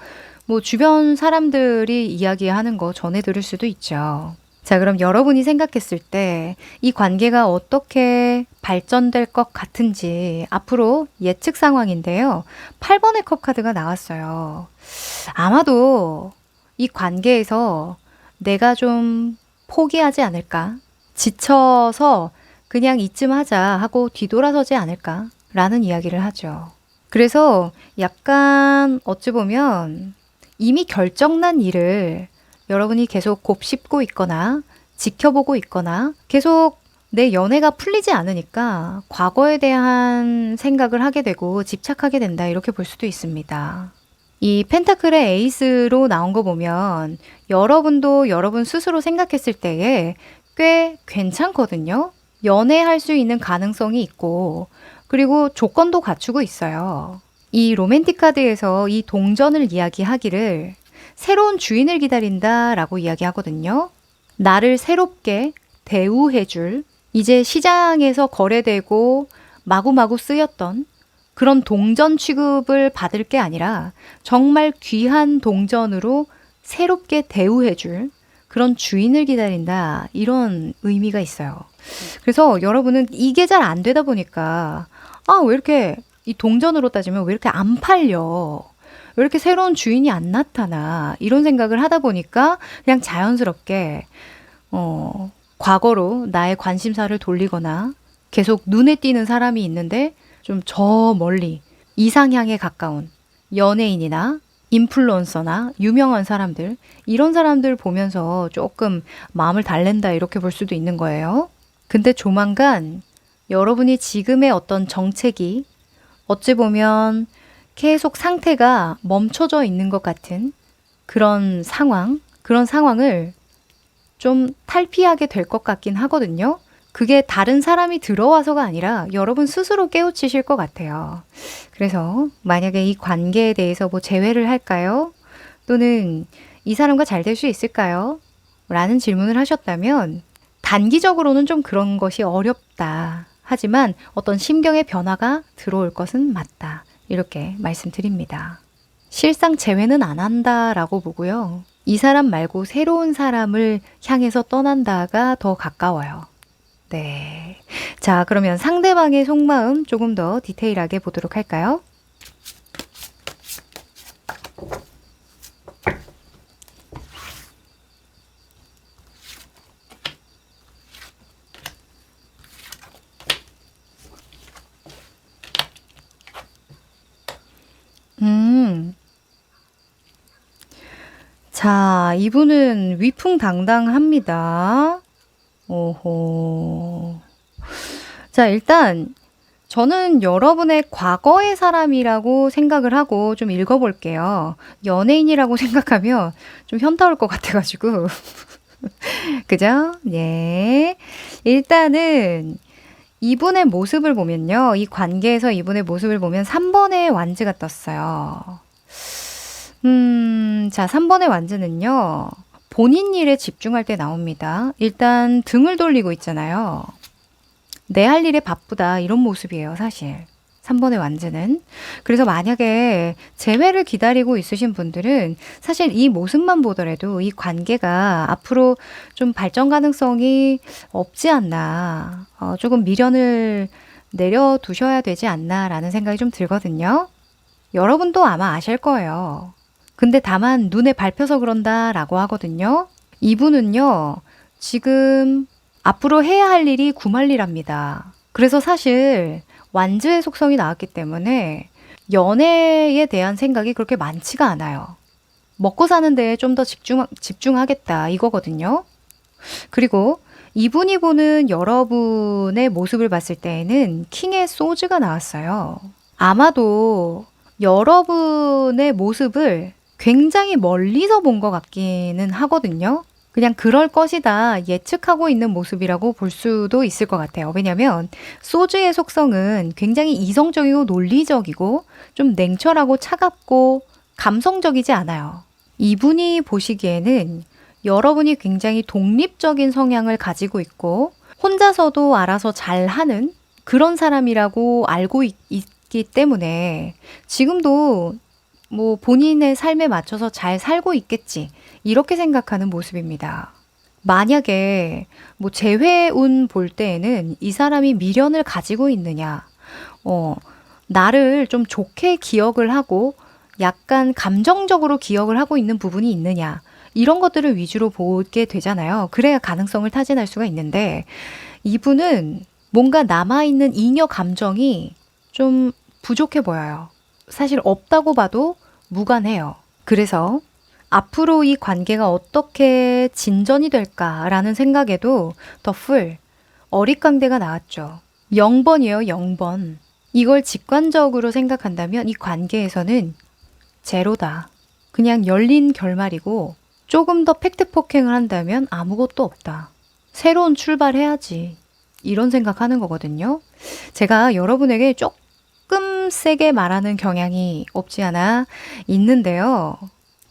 뭐 주변 사람들이 이야기하는 거 전해 들을 수도 있죠. 자, 그럼 여러분이 생각했을 때 이 관계가 어떻게 발전될 것 같은지 앞으로 예측 상황인데요. 8번의 컵 카드가 나왔어요. 아마도 이 관계에서 내가 좀 포기하지 않을까? 지쳐서 그냥 이쯤 하자 하고 뒤돌아서지 않을까? 라는 이야기를 하죠. 그래서 약간 어찌 보면 이미 결정난 일을 여러분이 계속 곱씹고 있거나 지켜보고 있거나 계속 내 연애가 풀리지 않으니까 과거에 대한 생각을 하게 되고 집착하게 된다 이렇게 볼 수도 있습니다. 이 펜타클의 에이스로 나온 거 보면 여러분도 여러분 스스로 생각했을 때에 꽤 괜찮거든요. 연애할 수 있는 가능성이 있고 그리고 조건도 갖추고 있어요. 이 로맨틱 카드에서 이 동전을 이야기하기를 새로운 주인을 기다린다라고 이야기하거든요. 나를 새롭게 대우해줄 이제 시장에서 거래되고 마구마구 쓰였던 그런 동전 취급을 받을 게 아니라 정말 귀한 동전으로 새롭게 대우해줄 그런 주인을 기다린다 이런 의미가 있어요. 그래서 여러분은 이게 잘 안 되다 보니까 왜 이렇게 이 동전으로 따지면 왜 이렇게 안 팔려? 왜 이렇게 새로운 주인이 안 나타나? 이런 생각을 하다 보니까 그냥 자연스럽게 과거로 나의 관심사를 돌리거나 계속 눈에 띄는 사람이 있는데 좀 저 멀리 이상향에 가까운 연예인이나 인플루언서나 유명한 사람들 이런 사람들 보면서 조금 마음을 달랜다 이렇게 볼 수도 있는 거예요. 근데 조만간 여러분이 지금의 어떤 정책이 어찌 보면 계속 상태가 멈춰져 있는 것 같은 그런 상황을 좀 탈피하게 될 것 같긴 하거든요. 그게 다른 사람이 들어와서가 아니라 여러분 스스로 깨우치실 것 같아요. 그래서 만약에 이 관계에 대해서 뭐 재회를 할까요? 또는 이 사람과 잘 될 수 있을까요? 라는 질문을 하셨다면 단기적으로는 좀 그런 것이 어렵다. 하지만 어떤 심경의 변화가 들어올 것은 맞다. 이렇게 말씀드립니다. 실상 재회는 안 한다라고 보고요. 이 사람 말고 새로운 사람을 향해서 떠난다가 더 가까워요. 네. 자, 그러면 상대방의 속마음 조금 더 디테일하게 보도록 할까요? 자, 이분은 위풍당당합니다. 오호. 자, 일단 저는 여러분의 과거의 사람이라고 생각을 하고 좀 읽어볼게요. 연예인이라고 생각하면 좀 현타 올 것 같아가지고. 그죠? 예. 일단은 이분의 모습을 보면요. 이 관계에서 이분의 모습을 보면 3번의 완즈가 떴어요. 자, 3번의 완즈는요. 본인 일에 집중할 때 나옵니다. 일단 등을 돌리고 있잖아요. 내 할 일에 바쁘다 이런 모습이에요, 사실. 3번의 완즈는. 그래서 만약에 재회를 기다리고 있으신 분들은 사실 이 모습만 보더라도 이 관계가 앞으로 좀 발전 가능성이 없지 않나. 조금 미련을 내려두셔야 되지 않나라는 생각이 좀 들거든요. 여러분도 아마 아실 거예요. 근데 다만 눈에 밟혀서 그런다라고 하거든요. 이분은요, 지금 앞으로 해야 할 일이 구말리랍니다. 그래서 사실 완즈의 속성이 나왔기 때문에 연애에 대한 생각이 그렇게 많지가 않아요. 먹고 사는 데에 좀 더 집중하겠다 이거거든요. 그리고 이분이 보는 여러분의 모습을 봤을 때에는 킹의 소즈가 나왔어요. 아마도 여러분의 모습을 굉장히 멀리서 본 것 같기는 하거든요. 그냥 그럴 것이다 예측하고 있는 모습이라고 볼 수도 있을 것 같아요. 왜냐하면 소주의 속성은 굉장히 이성적이고 논리적이고 좀 냉철하고 차갑고 감성적이지 않아요. 이분이 보시기에는 여러분이 굉장히 독립적인 성향을 가지고 있고 혼자서도 알아서 잘하는 그런 사람이라고 알고 있기 때문에 지금도 뭐 본인의 삶에 맞춰서 잘 살고 있겠지 이렇게 생각하는 모습입니다. 만약에 뭐 재회운 볼 때에는 이 사람이 미련을 가지고 있느냐, 나를 좀 좋게 기억을 하고 약간 감정적으로 기억을 하고 있는 부분이 있느냐, 이런 것들을 위주로 보게 되잖아요. 그래야 가능성을 타진할 수가 있는데 이분은 뭔가 남아있는 잉여 감정이 좀 부족해 보여요. 사실 없다고 봐도 무관해요. 그래서 앞으로 이 관계가 어떻게 진전이 될까라는 생각에도 더 풀, 어릿광대가 나왔죠. 0번이에요, 0번. 이걸 직관적으로 생각한다면 이 관계에서는 제로다. 그냥 열린 결말이고 조금 더 팩트 폭행을 한다면 아무것도 없다. 새로운 출발해야지. 이런 생각하는 거거든요. 제가 여러분에게 조금 세게 말하는 경향이 없지 않아 있는데요.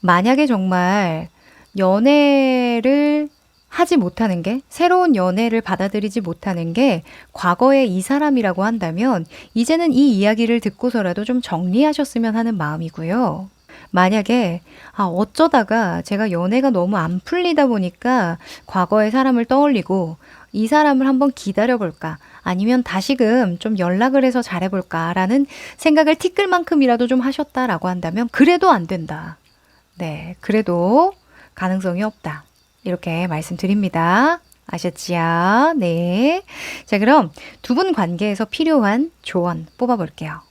만약에 정말 연애를 하지 못하는 게, 새로운 연애를 받아들이지 못하는 게 과거의 이 사람이라고 한다면 이제는 이 이야기를 듣고서라도 좀 정리하셨으면 하는 마음이고요. 만약에 어쩌다가 제가 연애가 너무 안 풀리다 보니까 과거의 사람을 떠올리고 이 사람을 한번 기다려볼까, 아니면 다시금 좀 연락을 해서 잘해볼까라는 생각을 티끌만큼이라도 좀 하셨다라고 한다면 그래도 안 된다. 네, 그래도 가능성이 없다. 이렇게 말씀드립니다. 아셨지요? 네. 자, 그럼 두 분 관계에서 필요한 조언 뽑아볼게요.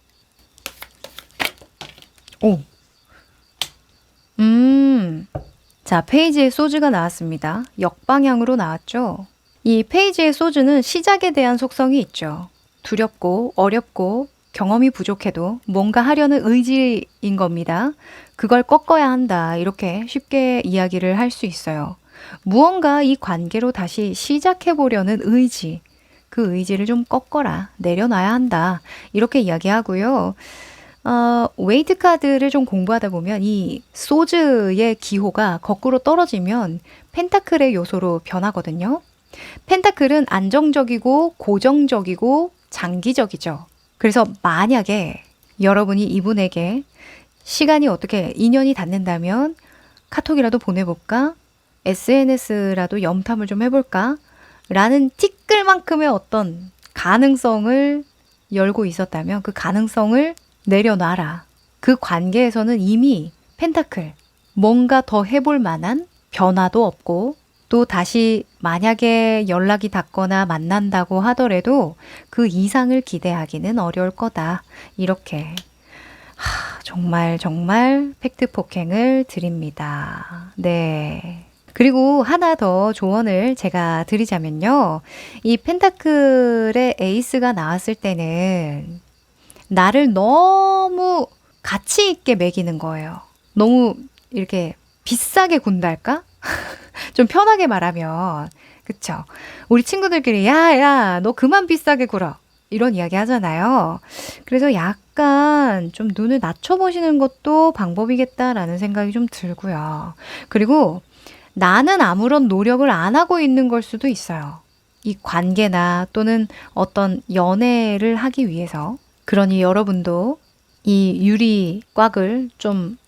오. 자, 페이지에 소주가 나왔습니다. 역방향으로 나왔죠? 이 페이지의 소주는 시작에 대한 속성이 있죠. 두렵고 어렵고 경험이 부족해도 뭔가 하려는 의지인 겁니다. 그걸 꺾어야 한다. 이렇게 쉽게 이야기를 할 수 있어요. 무언가 이 관계로 다시 시작해 보려는 의지, 그 의지를 좀 꺾어라, 내려놔야 한다. 이렇게 이야기하고요. 웨이트 카드를 좀 공부하다 보면 이 소즈의 기호가 거꾸로 떨어지면 펜타클의 요소로 변하거든요. 펜타클은 안정적이고 고정적이고 장기적이죠. 그래서 만약에 여러분이 이분에게 시간이 어떻게 인연이 닿는다면 카톡이라도 보내볼까? SNS라도 염탐을 좀 해볼까? 라는 티끌만큼의 어떤 가능성을 열고 있었다면 그 가능성을 내려놔라. 그 관계에서는 이미 펜타클, 뭔가 더 해볼 만한 변화도 없고, 또 다시 만약에 연락이 닿거나 만난다고 하더라도 그 이상을 기대하기는 어려울 거다. 이렇게 정말 팩트 폭행을 드립니다. 네. 그리고 하나 더 조언을 제가 드리자면요. 이 펜타클의 에이스가 나왔을 때는 나를 너무 가치 있게 매기는 거예요. 너무 이렇게 비싸게 군달까? 좀 편하게 말하면, 그쵸? 우리 친구들끼리 야, 너 그만 비싸게 굴어. 이런 이야기 하잖아요. 그래서 약간 좀 눈을 낮춰보시는 것도 방법이겠다라는 생각이 좀 들고요. 그리고 나는 아무런 노력을 안 하고 있는 걸 수도 있어요. 이 관계나 또는 어떤 연애를 하기 위해서. 그러니 여러분도 이 유리꽉을 좀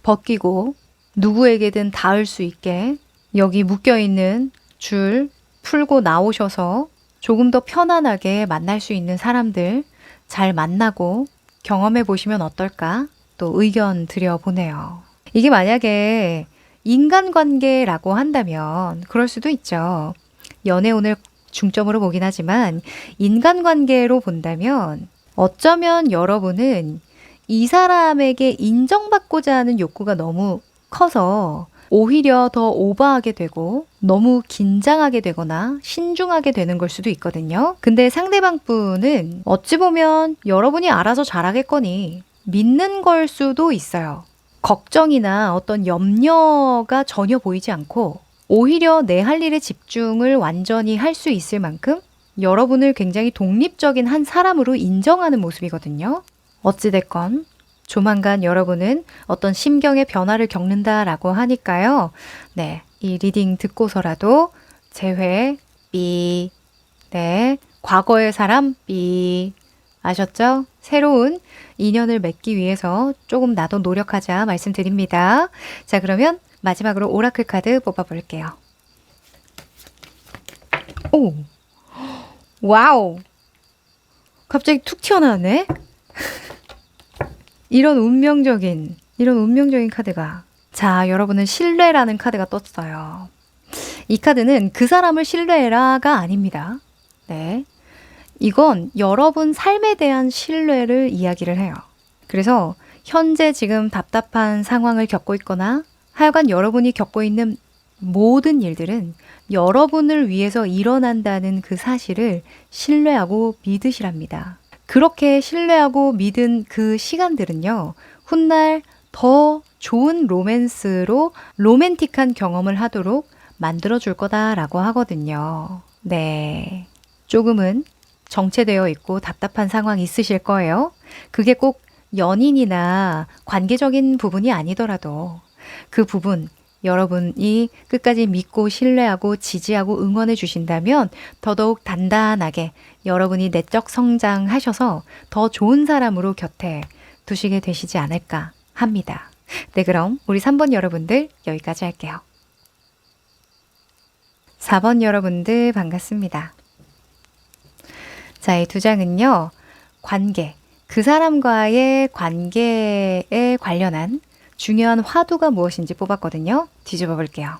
벗기고 누구에게든 닿을 수 있게 여기 묶여있는 줄 풀고 나오셔서 조금 더 편안하게 만날 수 있는 사람들 잘 만나고 경험해 보시면 어떨까? 또 의견 드려보네요. 이게 만약에 인간관계라고 한다면 그럴 수도 있죠. 연애운을 중점으로 보긴 하지만 인간관계로 본다면 어쩌면 여러분은 이 사람에게 인정받고자 하는 욕구가 너무 커서 오히려 더 오버하게 되고 너무 긴장하게 되거나 신중하게 되는 걸 수도 있거든요. 근데 상대방 분은 어찌 보면 여러분이 알아서 잘하겠거니 믿는 걸 수도 있어요. 걱정이나 어떤 염려가 전혀 보이지 않고 오히려 내 할 일에 집중을 완전히 할 수 있을 만큼 여러분을 굉장히 독립적인 한 사람으로 인정하는 모습이거든요. 어찌됐건 조만간 여러분은 어떤 심경의 변화를 겪는다라고 하니까요. 네, 이 리딩 듣고서라도 재회 삐, 네, 과거의 사람 삐, 아셨죠? 새로운 인연을 맺기 위해서 조금 나도 노력하자 말씀드립니다. 자, 그러면 마지막으로 오라클 카드 뽑아볼게요. 오, 와우. 갑자기 툭 튀어나왔네. 이런 운명적인 카드가. 자, 여러분은 신뢰라는 카드가 떴어요. 이 카드는 그 사람을 신뢰해라가 아닙니다. 네. 이건 여러분 삶에 대한 신뢰를 이야기를 해요. 그래서 현재 지금 답답한 상황을 겪고 있거나 하여간 여러분이 겪고 있는 모든 일들은 여러분을 위해서 일어난다는 그 사실을 신뢰하고 믿으시랍니다. 그렇게 신뢰하고 믿은 그 시간들은요, 훗날 더 좋은 로맨스로 로맨틱한 경험을 하도록 만들어줄 거다라고 하거든요. 네. 조금은 정체되어 있고 답답한 상황이 있으실 거예요. 그게 꼭 연인이나 관계적인 부분이 아니더라도 그 부분 여러분이 끝까지 믿고 신뢰하고 지지하고 응원해 주신다면 더더욱 단단하게 여러분이 내적 성장하셔서 더 좋은 사람으로 곁에 두시게 되시지 않을까 합니다. 네, 그럼 우리 3번 여러분들 여기까지 할게요. 4번 여러분들 반갑습니다. 자, 이 두 장은요, 관계, 그 사람과의 관계에 관련한 중요한 화두가 무엇인지 뽑았거든요. 뒤집어 볼게요.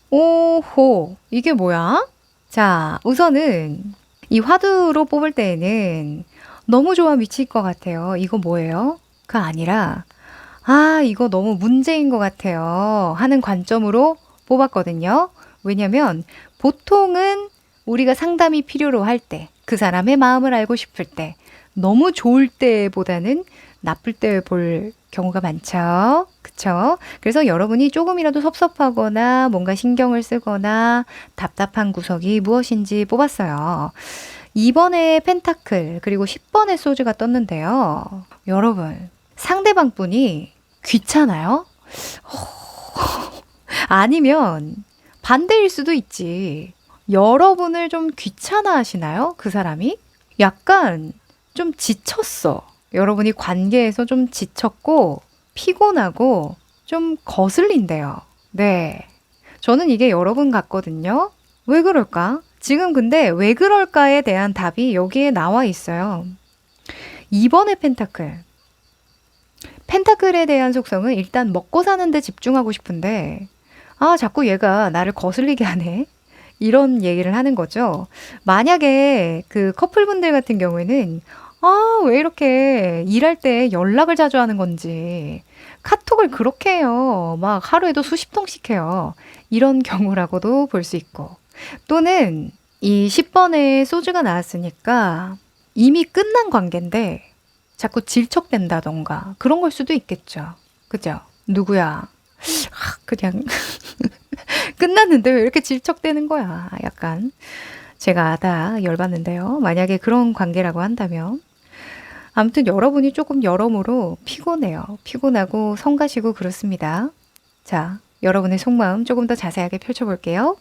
오호, 이게 뭐야? 자, 우선은 이 화두로 뽑을 때에는 너무 좋아 미칠 것 같아요. 이거 뭐예요? 가 아니라, 아, 이거 너무 문제인 것 같아요. 하는 관점으로 뽑았거든요. 왜냐면 보통은 우리가 상담이 필요로 할 때, 그 사람의 마음을 알고 싶을 때, 너무 좋을 때보다는 나쁠 때 볼 경우가 많죠. 그쵸? 그래서 여러분이 조금이라도 섭섭하거나 뭔가 신경을 쓰거나 답답한 구석이 무엇인지 뽑았어요. 2번에 펜타클 그리고 10번의 소주가 떴는데요. 여러분, 상대방 분이 귀찮아요? 아니면 반대일 수도 있지. 여러분을 좀 귀찮아 하시나요? 그 사람이? 약간 좀 지쳤어. 여러분이 관계에서 좀 지쳤고 피곤하고 좀 거슬린대요. 네. 저는 이게 여러분 같거든요. 왜 그럴까? 지금 근데 왜 그럴까에 대한 답이 여기에 나와 있어요. 2번의 펜타클. 펜타클에 대한 속성은 일단 먹고 사는데 집중하고 싶은데, 아, 자꾸 얘가 나를 거슬리게 하네. 이런 얘기를 하는 거죠. 만약에 그 커플분들 같은 경우에는 아, 왜 이렇게 일할 때 연락을 자주 하는 건지 카톡을 그렇게 해요. 막 하루에도 수십 통씩 해요. 이런 경우라고도 볼 수 있고. 또는 이 10번에 소주가 나왔으니까 이미 끝난 관계인데 자꾸 질척댄다던가 그런 걸 수도 있겠죠. 그죠? 누구야? 그냥 끝났는데 왜 이렇게 질척대는 거야? 약간 제가 다 열받는데요. 만약에 그런 관계라고 한다면 아무튼 여러분이 조금 여러모로 피곤해요. 피곤하고 성가시고 그렇습니다. 자, 여러분의 속마음 조금 더 자세하게 펼쳐볼게요.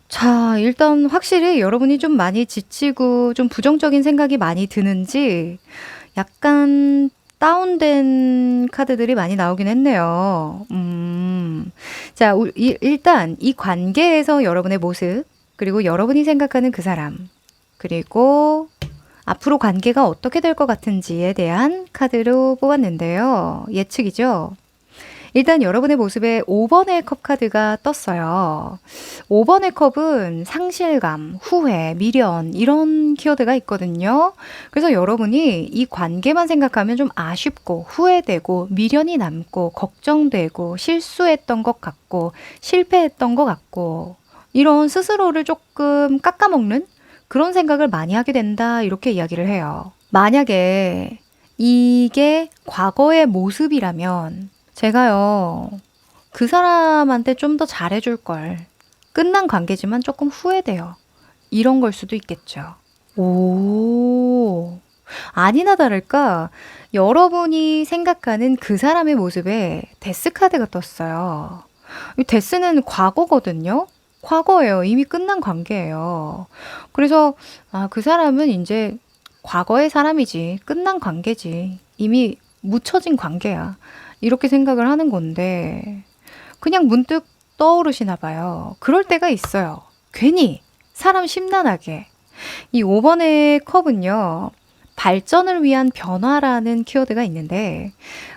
자, 일단 확실히 여러분이 좀 많이 지치고 좀 부정적인 생각이 많이 드는지 약간 다운된 카드들이 많이 나오긴 했네요. 자, 일단 이 관계에서 여러분의 모습, 그리고 여러분이 생각하는 그 사람, 그리고 앞으로 관계가 어떻게 될 것 같은지에 대한 카드로 뽑았는데요. 예측이죠. 일단 여러분의 모습에 5번의 컵 카드가 떴어요. 5번의 컵은 상실감, 후회, 미련 이런 키워드가 있거든요. 그래서 여러분이 이 관계만 생각하면 좀 아쉽고 후회되고 미련이 남고 걱정되고 실수했던 것 같고 실패했던 것 같고 이런 스스로를 조금 깎아먹는 그런 생각을 많이 하게 된다 이렇게 이야기를 해요. 만약에 이게 과거의 모습이라면 제가요, 그 사람한테 좀 더 잘해줄 걸. 끝난 관계지만 조금 후회돼요. 이런 걸 수도 있겠죠. 오, 아니나 다를까 여러분이 생각하는 그 사람의 모습에 데스 카드가 떴어요. 이 데스는 과거거든요. 과거예요. 이미 끝난 관계예요. 그래서 그 사람은 이제 과거의 사람이지. 끝난 관계지. 이미 묻혀진 관계야. 이렇게 생각을 하는 건데 그냥 문득 떠오르시나 봐요. 그럴 때가 있어요. 괜히 사람 심란하게. 이 5번의 컵은요. 발전을 위한 변화라는 키워드가 있는데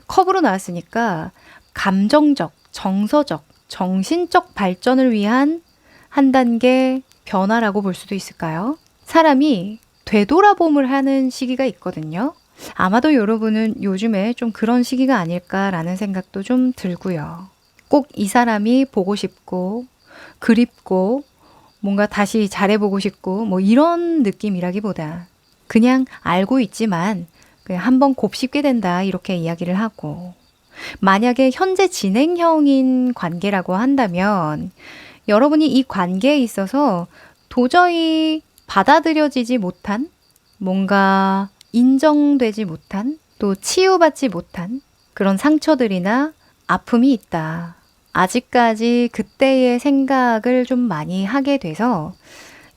컵으로 나왔으니까 감정적, 정서적, 정신적 발전을 위한 한 단계 변화라고 볼 수도 있을까요? 사람이 되돌아봄을 하는 시기가 있거든요. 아마도 여러분은 요즘에 좀 그런 시기가 아닐까라는 생각도 좀 들고요. 꼭 이 사람이 보고 싶고 그립고 뭔가 다시 잘해보고 싶고 뭐 이런 느낌이라기보다 그냥 알고 있지만 그냥 한번 곱씹게 된다 이렇게 이야기를 하고 만약에 현재 진행형인 관계라고 한다면 여러분이 이 관계에 있어서 도저히 받아들여지지 못한 뭔가 인정되지 못한 또 치유받지 못한 그런 상처들이나 아픔이 있다. 아직까지 그때의 생각을 좀 많이 하게 돼서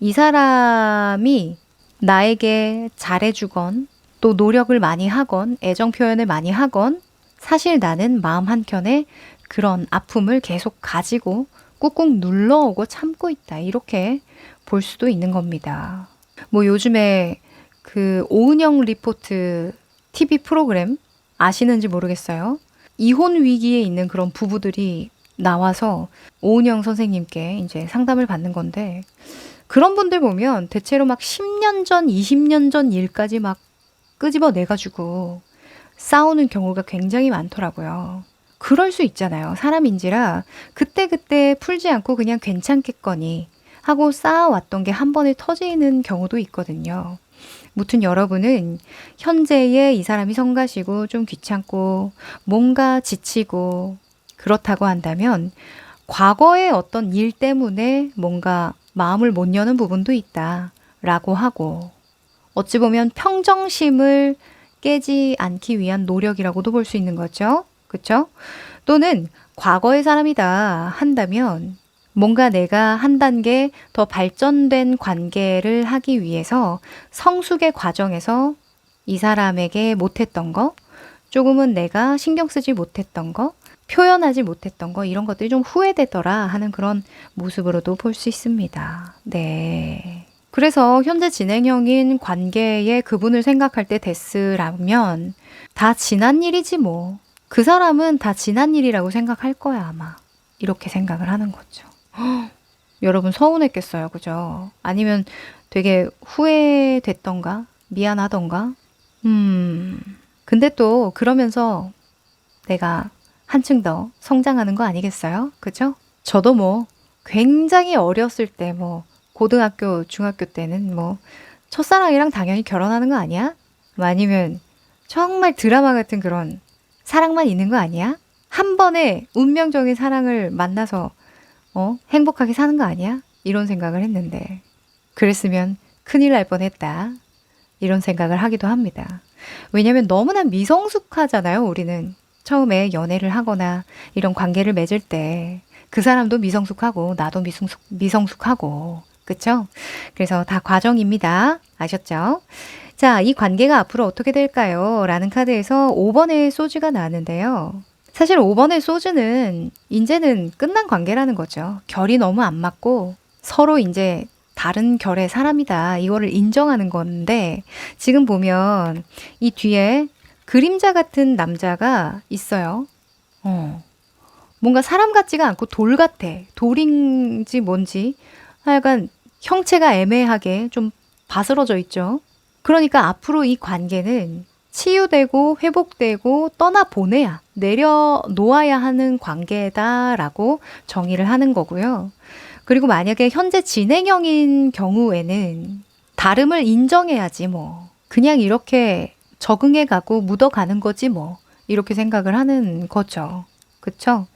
이 사람이 나에게 잘해주건 또 노력을 많이 하건 애정 표현을 많이 하건 사실 나는 마음 한켠에 그런 아픔을 계속 가지고 꾹꾹 눌러오고 참고 있다. 이렇게 볼 수도 있는 겁니다. 뭐 요즘에 그 오은영 리포트 TV 프로그램 아시는지 모르겠어요. 이혼 위기에 있는 그런 부부들이 나와서 오은영 선생님께 이제 상담을 받는 건데 그런 분들 보면 대체로 막 10년 전, 20년 전 일까지 막 끄집어내가지고 싸우는 경우가 굉장히 많더라고요. 그럴 수 있잖아요. 사람인지라 그때그때 풀지 않고 그냥 괜찮겠거니 하고 쌓아왔던 게 한 번에 터지는 경우도 있거든요. 무튼 여러분은 현재의 이 사람이 성가시고 좀 귀찮고 뭔가 지치고 그렇다고 한다면 과거의 어떤 일 때문에 뭔가 마음을 못 여는 부분도 있다라고 하고 어찌 보면 평정심을 깨지 않기 위한 노력이라고도 볼 수 있는 거죠. 그렇죠? 또는 과거의 사람이다 한다면 뭔가 내가 한 단계 더 발전된 관계를 하기 위해서 성숙의 과정에서 이 사람에게 못했던 거, 조금은 내가 신경 쓰지 못했던 거, 표현하지 못했던 거 이런 것들이 좀 후회되더라 하는 그런 모습으로도 볼 수 있습니다. 네. 그래서 현재 진행형인 관계의 그분을 생각할 때 데스라면 다 지난 일이지 뭐. 그 사람은 다 지난 일이라고 생각할 거야 아마. 이렇게 생각을 하는 거죠. 여러분 서운했겠어요. 그죠? 아니면 되게 후회됐던가? 미안하던가? 근데 또 그러면서 내가 한층 더 성장하는 거 아니겠어요? 그죠? 저도 뭐 굉장히 어렸을 때 뭐 고등학교, 중학교 때는 뭐 첫사랑이랑 당연히 결혼하는 거 아니야? 뭐 아니면 정말 드라마 같은 그런 사랑만 있는 거 아니야? 한 번에 운명적인 사랑을 만나서 행복하게 사는 거 아니야? 이런 생각을 했는데 그랬으면 큰일 날 뻔했다. 이런 생각을 하기도 합니다. 왜냐면 너무나 미성숙하잖아요, 우리는. 처음에 연애를 하거나 이런 관계를 맺을 때 그 사람도 미성숙하고 나도 미성숙하고 그쵸? 그래서 다 과정입니다. 아셨죠? 자, 이 관계가 앞으로 어떻게 될까요? 라는 카드에서 5번의 소주가 나왔는데요. 사실 5번의 소주는 이제는 끝난 관계라는 거죠. 결이 너무 안 맞고 서로 이제 다른 결의 사람이다. 이거를 인정하는 건데 지금 보면 이 뒤에 그림자 같은 남자가 있어요. 뭔가 사람 같지가 않고 돌 같아. 돌인지 뭔지 하여간 형체가 애매하게 좀 바스러져 있죠. 그러니까 앞으로 이 관계는 치유되고 회복되고 떠나보내야 내려놓아야 하는 관계다라고 정의를 하는 거고요. 그리고 만약에 현재 진행형인 경우에는 다름을 인정해야지 뭐. 그냥 이렇게 적응해가고 묻어가는 거지 뭐. 이렇게 생각을 하는 거죠. 그쵸?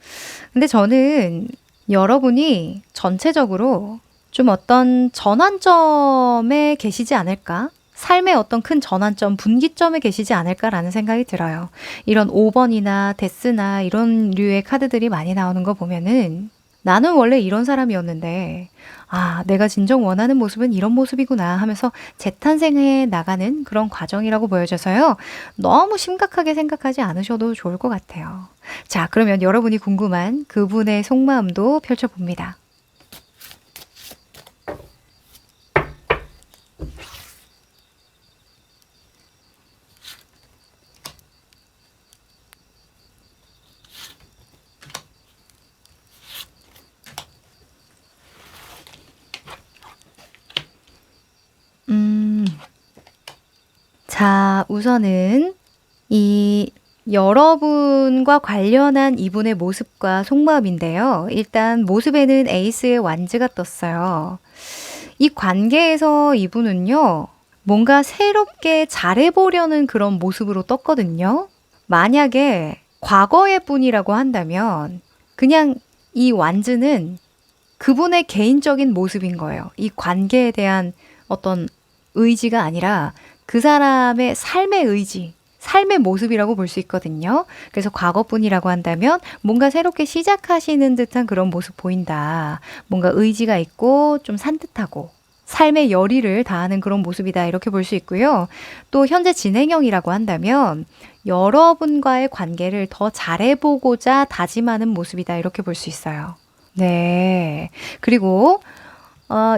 근데 저는 여러분이 전체적으로 좀 어떤 전환점에 계시지 않을까? 삶의 어떤 큰 전환점, 분기점에 계시지 않을까라는 생각이 들어요. 이런 5번이나 데스나 이런 류의 카드들이 많이 나오는 거 보면은 나는 원래 이런 사람이었는데, 아, 내가 진정 원하는 모습은 이런 모습이구나 하면서 재탄생해 나가는 그런 과정이라고 보여져서요. 너무 심각하게 생각하지 않으셔도 좋을 것 같아요. 자, 그러면 여러분이 궁금한 그분의 속마음도 펼쳐봅니다. 음, 자, 우선은 이 여러분과 관련한 이분의 모습과 속마음인데요. 일단 모습에는 에이스의 완즈가 떴어요. 이 관계에서 이분은요, 뭔가 새롭게 잘해보려는 그런 모습으로 떴거든요. 만약에 과거의 분이라고 한다면, 그냥 이 완즈는 그분의 개인적인 모습인 거예요. 이 관계에 대한 어떤 의지가 아니라 그 사람의 삶의 의지, 삶의 모습이라고 볼 수 있거든요. 그래서 과거분이라고 한다면 뭔가 새롭게 시작하시는 듯한 그런 모습 보인다. 뭔가 의지가 있고 좀 산뜻하고 삶의 열의를 다하는 그런 모습이다. 이렇게 볼 수 있고요. 또 현재 진행형이라고 한다면 여러분과의 관계를 더 잘해보고자 다짐하는 모습이다. 이렇게 볼 수 있어요. 네. 그리고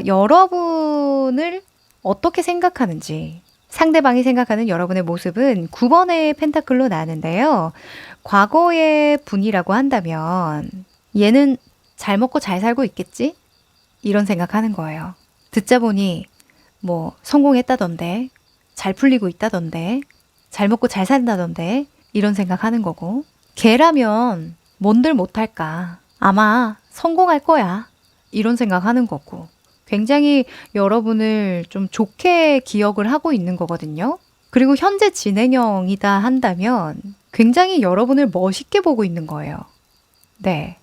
여러분을 어떻게 생각하는지, 상대방이 생각하는 여러분의 모습은 9번의 펜타클로 나왔는데요. 과거의 분이라고 한다면 얘는 잘 먹고 잘 살고 있겠지? 이런 생각하는 거예요. 듣자 보니 뭐 성공했다던데, 잘 풀리고 있다던데, 잘 먹고 잘 산다던데 이런 생각하는 거고, 걔라면 뭔들 못할까? 아마 성공할 거야. 이런 생각하는 거고, 굉장히 여러분을 좀 좋게 기억을 하고 있는 거거든요. 그리고 현재 진행형이다 한다면 굉장히 여러분을 멋있게 보고 있는 거예요. 네.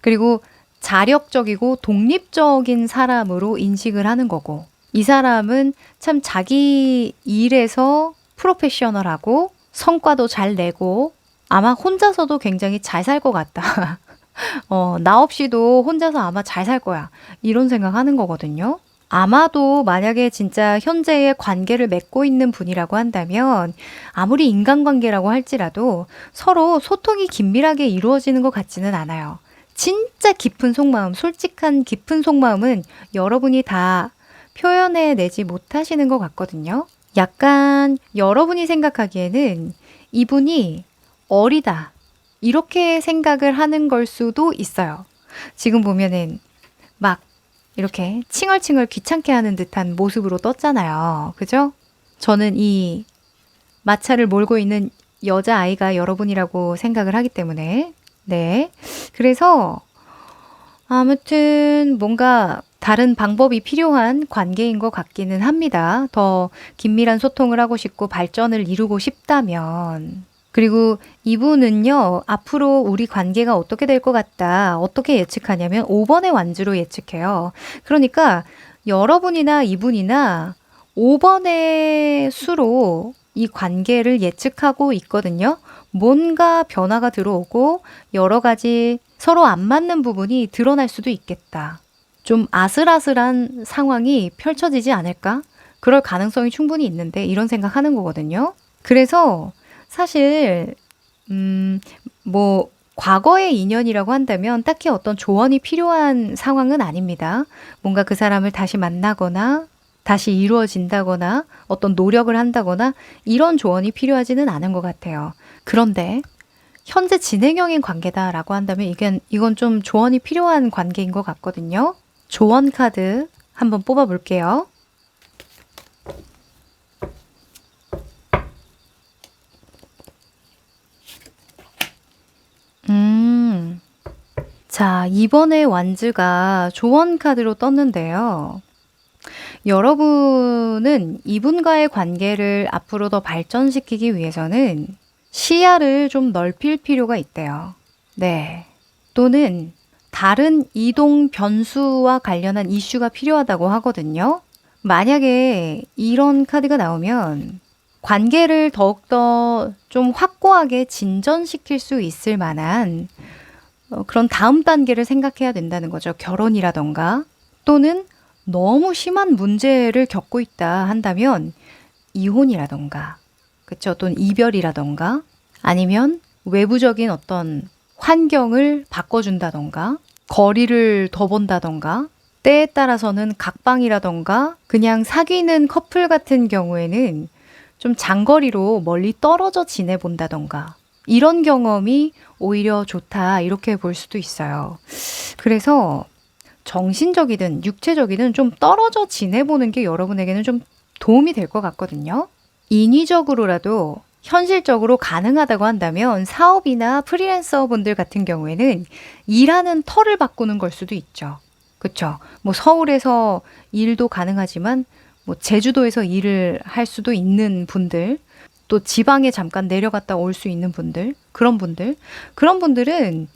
그리고 자력적이고 독립적인 사람으로 인식을 하는 거고, 이 사람은 참 자기 일에서 프로페셔널하고 성과도 잘 내고 아마 혼자서도 굉장히 잘 살 것 같다. 나 없이도 혼자서 아마 잘 살 거야. 이런 생각하는 거거든요. 아마도 만약에 진짜 현재의 관계를 맺고 있는 분이라고 한다면 아무리 인간관계라고 할지라도 서로 소통이 긴밀하게 이루어지는 것 같지는 않아요. 진짜 깊은 속마음, 솔직한 깊은 속마음은 여러분이 다 표현해 내지 못하시는 것 같거든요. 약간 여러분이 생각하기에는 이분이 어리다, 이렇게 생각을 하는 걸 수도 있어요. 지금 보면은 막 이렇게 칭얼칭얼 귀찮게 하는 듯한 모습으로 떴잖아요. 그죠? 저는 이 마차를 몰고 있는 여자아이가 여러분이라고 생각을 하기 때문에. 네. 그래서 아무튼 뭔가 다른 방법이 필요한 관계인 것 같기는 합니다. 더 긴밀한 소통을 하고 싶고 발전을 이루고 싶다면. 그리고 이분은요, 앞으로 우리 관계가 어떻게 될 것 같다. 어떻게 예측하냐면 5번의 완주로 예측해요. 그러니까 여러분이나 이분이나 5번의 수로 이 관계를 예측하고 있거든요. 뭔가 변화가 들어오고 여러 가지 서로 안 맞는 부분이 드러날 수도 있겠다. 좀 아슬아슬한 상황이 펼쳐지지 않을까? 그럴 가능성이 충분히 있는데 이런 생각하는 거거든요. 그래서 사실 뭐 과거의 인연이라고 한다면 딱히 어떤 조언이 필요한 상황은 아닙니다. 뭔가 그 사람을 다시 만나거나 다시 이루어진다거나 어떤 노력을 한다거나 이런 조언이 필요하지는 않은 것 같아요. 그런데 현재 진행형인 관계다라고 한다면 이건 좀 조언이 필요한 관계인 것 같거든요. 조언 카드 한번 뽑아 볼게요. 자, 이번에 완즈가 조언 카드로 떴는데요. 여러분은 이분과의 관계를 앞으로 더 발전시키기 위해서는 시야를 좀 넓힐 필요가 있대요. 네. 또는 다른 이동 변수와 관련한 이슈가 필요하다고 하거든요. 만약에 이런 카드가 나오면 관계를 더욱더 좀 확고하게 진전시킬 수 있을 만한 그런 다음 단계를 생각해야 된다는 거죠. 결혼이라던가 또는 너무 심한 문제를 겪고 있다 한다면 이혼이라던가 그쵸? 또는 이별이라던가 아니면 외부적인 어떤 환경을 바꿔준다던가 거리를 더 본다던가 때에 따라서는 각방이라던가 그냥 사귀는 커플 같은 경우에는 좀 장거리로 멀리 떨어져 지내본다던가 이런 경험이 오히려 좋다 이렇게 볼 수도 있어요. 그래서 정신적이든 육체적이든 좀 떨어져 지내보는 게 여러분에게는 좀 도움이 될 것 같거든요. 인위적으로라도 현실적으로 가능하다고 한다면 사업이나 프리랜서 분들 같은 경우에는 일하는 터를 바꾸는 걸 수도 있죠. 그쵸? 뭐 서울에서 일도 가능하지만 뭐 제주도에서 일을 할 수도 있는 분들, 또 지방에 잠깐 내려갔다 올 수 있는 분들, 그런 분들은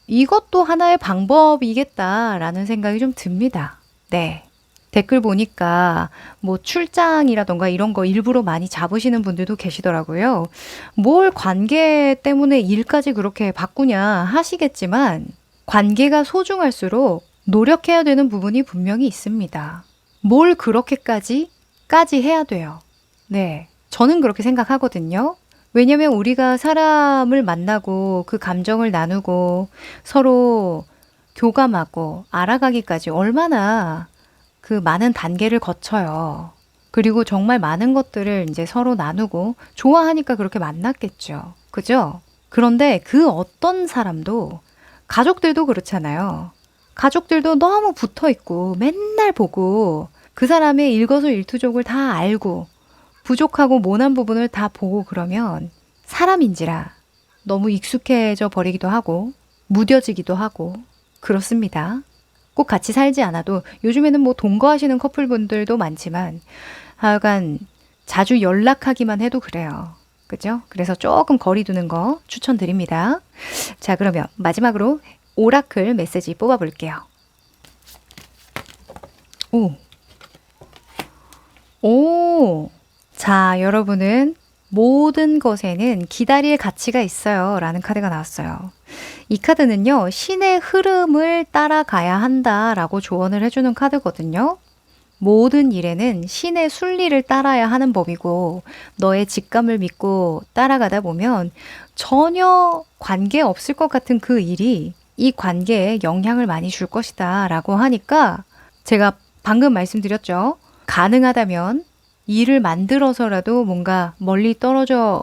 이것도 하나의 방법이겠다라는 생각이 좀 듭니다. 네. 댓글 보니까 뭐 출장이라던가 이런 거 일부러 많이 잡으시는 분들도 계시더라고요. 뭘 관계 때문에 일까지 그렇게 바꾸냐 하시겠지만 관계가 소중할수록 노력해야 되는 부분이 분명히 있습니다. 뭘 그렇게까지 해야 돼요. 네. 저는 그렇게 생각하거든요. 왜냐면 우리가 사람을 만나고 그 감정을 나누고 서로 교감하고 알아가기까지 얼마나 그 많은 단계를 거쳐요. 그리고 정말 많은 것들을 이제 서로 나누고 좋아하니까 그렇게 만났겠죠. 그죠? 그런데 그 어떤 사람도 가족들도 그렇잖아요. 가족들도 너무 붙어 있고 맨날 보고 그 사람의 일거수일투족을 다 알고 부족하고 모난 부분을 다 보고 그러면 사람인지라 너무 익숙해져 버리기도 하고 무뎌지기도 하고 그렇습니다. 꼭 같이 살지 않아도 요즘에는 뭐 동거하시는 커플분들도 많지만 하여간 자주 연락하기만 해도 그래요. 그죠? 그래서 조금 거리 두는 거 추천드립니다. 자, 그러면 마지막으로 오라클 메시지 뽑아볼게요. 오. 오. 자, 여러분은 모든 것에는 기다릴 가치가 있어요. 라는 카드가 나왔어요. 이 카드는요, 신의 흐름을 따라가야 한다라고 조언을 해주는 카드거든요. 모든 일에는 신의 순리를 따라야 하는 법이고, 너의 직감을 믿고 따라가다 보면 전혀 관계 없을 것 같은 그 일이 이 관계에 영향을 많이 줄 것이다 라고 하니까 제가 방금 말씀드렸죠. 가능하다면 일을 만들어서라도 뭔가 멀리 떨어져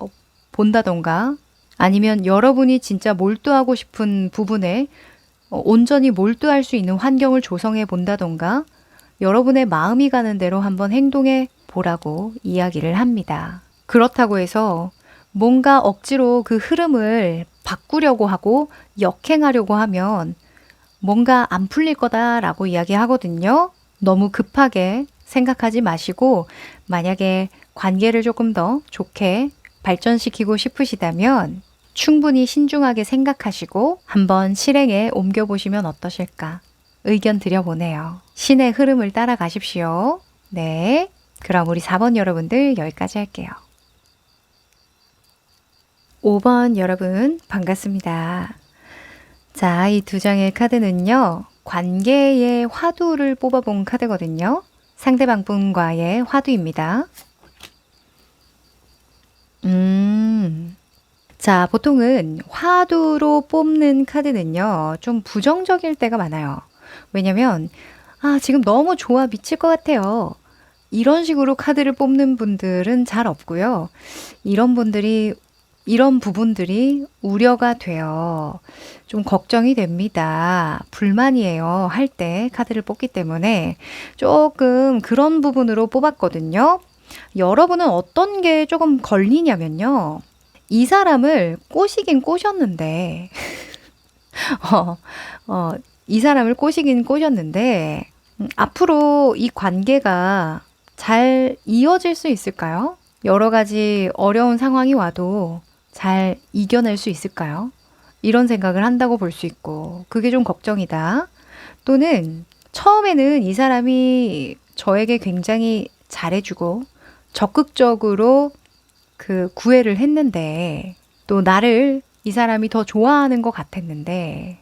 본다던가 아니면 여러분이 진짜 몰두하고 싶은 부분에 온전히 몰두할 수 있는 환경을 조성해 본다던가 여러분의 마음이 가는 대로 한번 행동해 보라고 이야기를 합니다. 그렇다고 해서 뭔가 억지로 그 흐름을 바꾸려고 하고 역행하려고 하면 뭔가 안 풀릴 거다라고 이야기하거든요. 너무 급하게 생각하지 마시고 만약에 관계를 조금 더 좋게 발전시키고 싶으시다면 충분히 신중하게 생각하시고 한번 실행에 옮겨보시면 어떠실까 의견 드려보네요. 신의 흐름을 따라가십시오. 네, 그럼 우리 4번 여러분들 여기까지 할게요. 5번 여러분 반갑습니다. 자, 이 두 장의 카드는요. 관계의 화두를 뽑아본 카드거든요. 상대방 분과의 화두입니다. 자, 보통은 화두로 뽑는 카드는요. 좀 부정적일 때가 많아요. 왜냐면 지금 너무 좋아 미칠 것 같아요. 이런 식으로 카드를 뽑는 분들은 잘 없고요. 이런 부분들이 우려가 돼요. 좀 걱정이 됩니다. 불만이에요. 할 때 카드를 뽑기 때문에 조금 그런 부분으로 뽑았거든요. 여러분은 어떤 게 조금 걸리냐면요. 이 사람을 꼬시긴 꼬셨는데, 이 사람을 꼬시긴 꼬셨는데, 앞으로 이 관계가 잘 이어질 수 있을까요? 여러 가지 어려운 상황이 와도 잘 이겨낼 수 있을까요? 이런 생각을 한다고 볼 수 있고, 그게 좀 걱정이다. 또는 처음에는 이 사람이 저에게 굉장히 잘해주고 적극적으로 그 구애를 했는데 또 나를 이 사람이 더 좋아하는 것 같았는데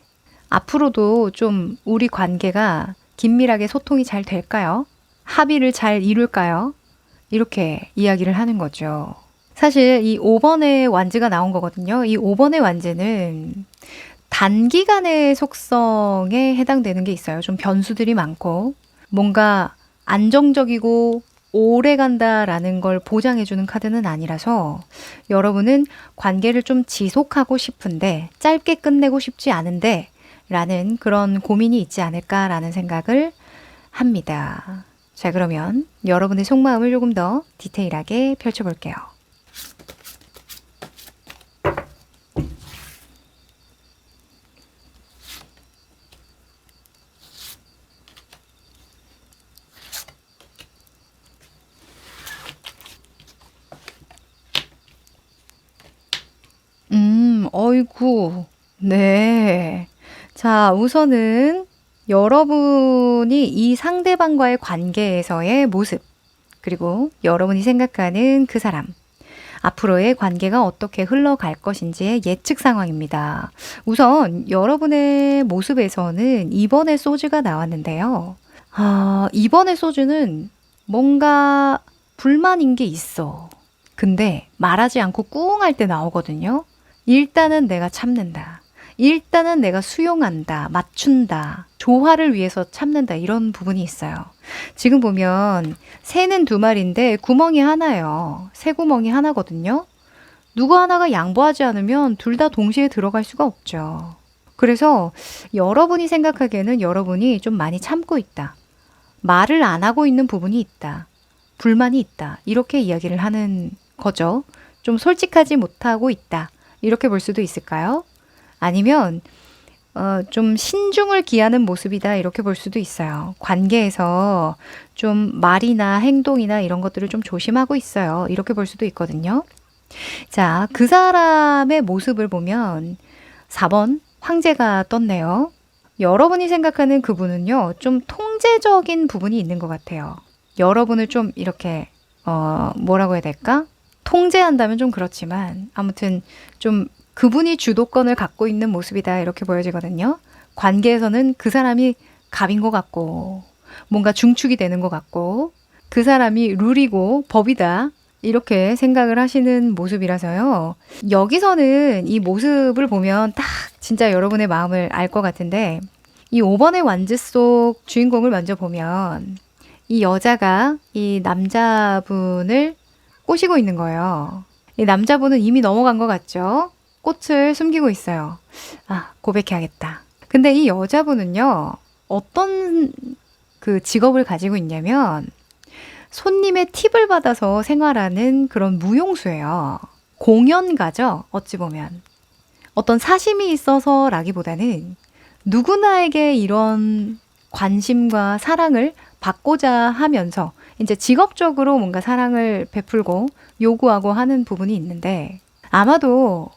앞으로도 좀 우리 관계가 긴밀하게 소통이 잘 될까요? 합의를 잘 이룰까요? 이렇게 이야기를 하는 거죠. 사실 이 5번의 완즈가 나온 거거든요. 이 5번의 완즈는 단기간의 속성에 해당되는 게 있어요. 좀 변수들이 많고 뭔가 안정적이고 오래 간다라는 걸 보장해주는 카드는 아니라서 여러분은 관계를 좀 지속하고 싶은데 짧게 끝내고 싶지 않은데 라는 그런 고민이 있지 않을까라는 생각을 합니다. 자, 그러면 여러분의 속마음을 조금 더 디테일하게 펼쳐볼게요. 어이구. 네. 자, 우선은 여러분이 이 상대방과의 관계에서의 모습, 그리고 여러분이 생각하는 그 사람, 앞으로의 관계가 어떻게 흘러갈 것인지의 예측 상황입니다. 우선 여러분의 모습에서는 2번의 소주가 나왔는데요. 아, 2번의 소주는 뭔가 불만인 게 있어. 근데 말하지 않고 꿍할 때 나오거든요. 일단은 내가 참는다. 일단은 내가 수용한다. 맞춘다. 조화를 위해서 참는다. 이런 부분이 있어요. 지금 보면 새는 두 마리인데 구멍이 하나예요. 새 구멍이 하나거든요. 누구 하나가 양보하지 않으면 둘 다 동시에 들어갈 수가 없죠. 그래서 여러분이 생각하기에는 여러분이 좀 많이 참고 있다. 말을 안 하고 있는 부분이 있다. 불만이 있다. 이렇게 이야기를 하는 거죠. 좀 솔직하지 못하고 있다. 이렇게 볼 수도 있을까요? 아니면 좀 신중을 기하는 모습이다. 이렇게 볼 수도 있어요. 관계에서 좀 말이나 행동이나 이런 것들을 좀 조심하고 있어요. 이렇게 볼 수도 있거든요. 자, 그 사람의 모습을 보면 4번 황제가 떴네요. 여러분이 생각하는 그분은요, 좀 통제적인 부분이 있는 것 같아요. 여러분을 좀 이렇게, 뭐라고 해야 될까? 통제한다면 좀 그렇지만, 아무튼 좀 그분이 주도권을 갖고 있는 모습이다. 이렇게 보여지거든요. 관계에서는 그 사람이 갑인 것 같고, 뭔가 중축이 되는 것 같고, 그 사람이 룰이고 법이다. 이렇게 생각을 하시는 모습이라서요. 여기서는 이 모습을 보면 딱 진짜 여러분의 마음을 알 것 같은데 이 5번의 완즈 속 주인공을 먼저 보면 이 여자가 이 남자분을 꼬시고 있는 거예요. 이 남자분은 이미 넘어간 것 같죠? 꽃을 숨기고 있어요. 아, 고백해야겠다. 근데 이 여자분은요, 어떤 그 직업을 가지고 있냐면 손님의 팁을 받아서 생활하는 그런 무용수예요. 공연가죠, 어찌 보면. 어떤 사심이 있어서라기보다는 누구나에게 이런 관심과 사랑을 받고자 하면서 이제 직업적으로 뭔가 사랑을 베풀고 요구하고 하는 부분이 있는데 아마도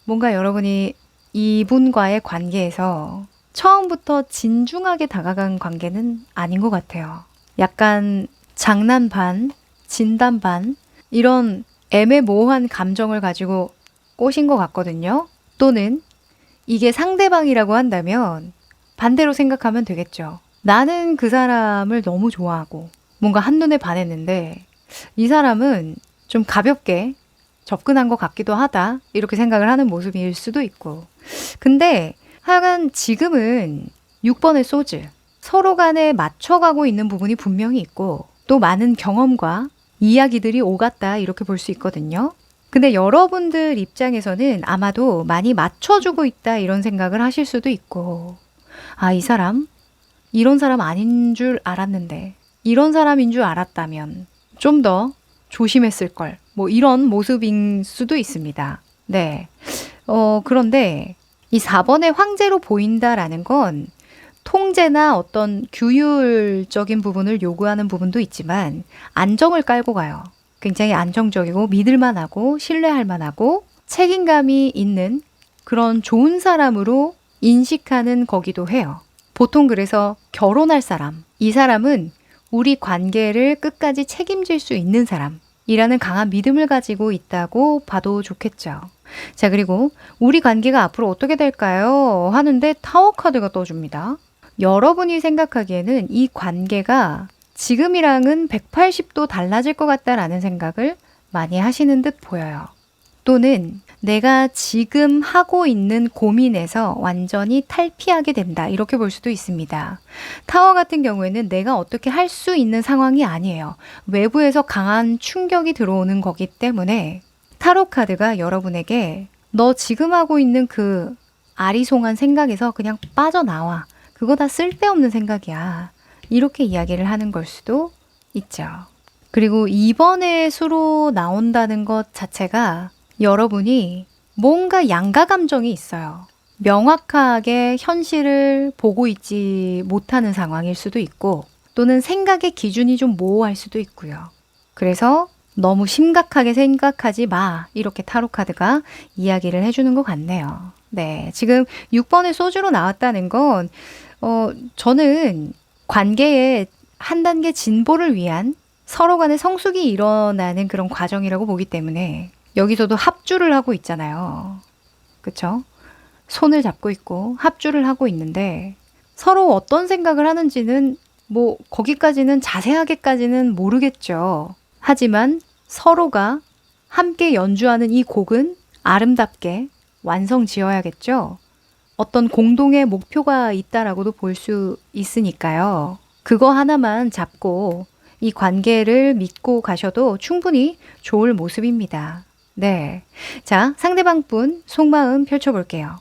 뭔가 여러분이 이분과의 관계에서 처음부터 진중하게 다가간 관계는 아닌 것 같아요. 약간 장난 반, 진담 반 이런 애매모호한 감정을 가지고 꼬신 것 같거든요. 또는 이게 상대방이라고 한다면 반대로 생각하면 되겠죠. 나는 그 사람을 너무 좋아하고 뭔가 한눈에 반했는데 이 사람은 좀 가볍게 접근한 것 같기도 하다. 이렇게 생각을 하는 모습일 수도 있고. 근데 하여간 지금은 6번의 소즈. 서로 간에 맞춰가고 있는 부분이 분명히 있고 또 많은 경험과 이야기들이 오갔다 이렇게 볼 수 있거든요. 근데 여러분들 입장에서는 아마도 많이 맞춰주고 있다 이런 생각을 하실 수도 있고 아, 이 사람? 이런 사람 아닌 줄 알았는데 이런 사람인 줄 알았다면 좀 더 조심했을 걸. 뭐 이런 모습인 수도 있습니다. 네. 그런데 이 4번의 황제로 보인다라는 건 통제나 어떤 규율적인 부분을 요구하는 부분도 있지만 안정을 깔고 가요. 굉장히 안정적이고 믿을만하고 신뢰할 만하고 책임감이 있는 그런 좋은 사람으로 인식하는 거기도 해요. 보통 그래서 결혼할 사람, 이 사람은 우리 관계를 끝까지 책임질 수 있는 사람이라는 강한 믿음을 가지고 있다고 봐도 좋겠죠. 자, 그리고 우리 관계가 앞으로 어떻게 될까요? 하는데 타워 카드가 떠줍니다. 여러분이 생각하기에는 이 관계가 지금이랑은 180도 달라질 것 같다라는 생각을 많이 하시는 듯 보여요. 또는 내가 지금 하고 있는 고민에서 완전히 탈피하게 된다. 이렇게 볼 수도 있습니다. 타워 같은 경우에는 내가 어떻게 할 수 있는 상황이 아니에요. 외부에서 강한 충격이 들어오는 거기 때문에 타로 카드가 여러분에게 너 지금 하고 있는 그 아리송한 생각에서 그냥 빠져나와. 그거 다 쓸데없는 생각이야. 이렇게 이야기를 하는 걸 수도 있죠. 그리고 이번에 수로 나온다는 것 자체가 여러분이 뭔가 양가 감정이 있어요. 명확하게 현실을 보고 있지 못하는 상황일 수도 있고 또는 생각의 기준이 좀 모호할 수도 있고요. 그래서 너무 심각하게 생각하지 마. 이렇게 타로 카드가 이야기를 해주는 것 같네요. 네, 지금 6번의 소주로 나왔다는 건 저는 관계의 한 단계 진보를 위한 서로 간의 성숙이 일어나는 그런 과정이라고 보기 때문에 여기서도 합주를 하고 있잖아요. 그쵸? 손을 잡고 있고 합주를 하고 있는데 서로 어떤 생각을 하는지는 뭐 거기까지는 자세하게까지는 모르겠죠. 하지만 서로가 함께 연주하는 이 곡은 아름답게 완성 지어야겠죠. 어떤 공동의 목표가 있다라고도 볼 수 있으니까요. 그거 하나만 잡고 이 관계를 믿고 가셔도 충분히 좋을 모습입니다. 네. 자, 상대방 분 속마음 펼쳐볼게요.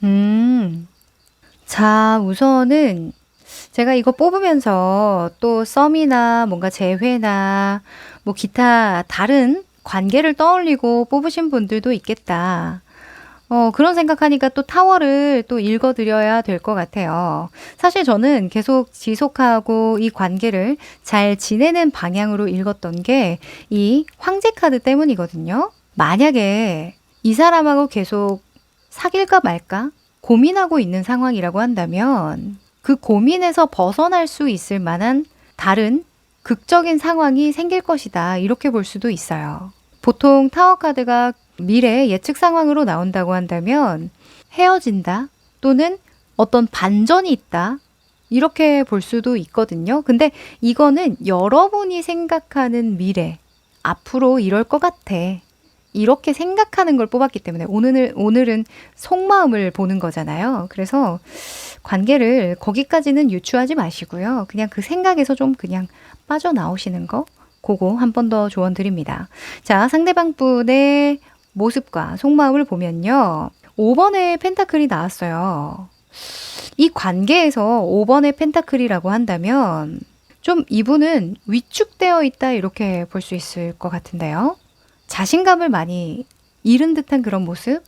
음, 자, 우선은 제가 이거 뽑으면서 또 썸이나 뭔가 재회나 뭐 기타 다른 관계를 떠올리고 뽑으신 분들도 있겠다. 그런 생각하니까 또 타워를 또 읽어드려야 될 것 같아요. 사실 저는 계속 지속하고 이 관계를 잘 지내는 방향으로 읽었던 게 이 황제 카드 때문이거든요. 만약에 이 사람하고 계속 사귈까 말까 고민하고 있는 상황이라고 한다면 그 고민에서 벗어날 수 있을 만한 다른 극적인 상황이 생길 것이다. 이렇게 볼 수도 있어요. 보통 타워 카드가 미래 예측 상황으로 나온다고 한다면 헤어진다 또는 어떤 반전이 있다. 이렇게 볼 수도 있거든요. 근데 이거는 여러분이 생각하는 미래, 앞으로 이럴 것 같아. 이렇게 생각하는 걸 뽑았기 때문에 오늘은 속마음을 보는 거잖아요. 그래서 관계를 거기까지는 유추하지 마시고요. 그냥 그 생각에서 좀 그냥 빠져나오시는 거 그거 한 번 더 조언 드립니다. 자, 상대방 분의 모습과 속마음을 보면요. 5번의 펜타클이 나왔어요. 이 관계에서 5번의 펜타클이라고 한다면 좀 이분은 위축되어 있다 이렇게 볼 수 있을 것 같은데요. 자신감을 많이 잃은 듯한 그런 모습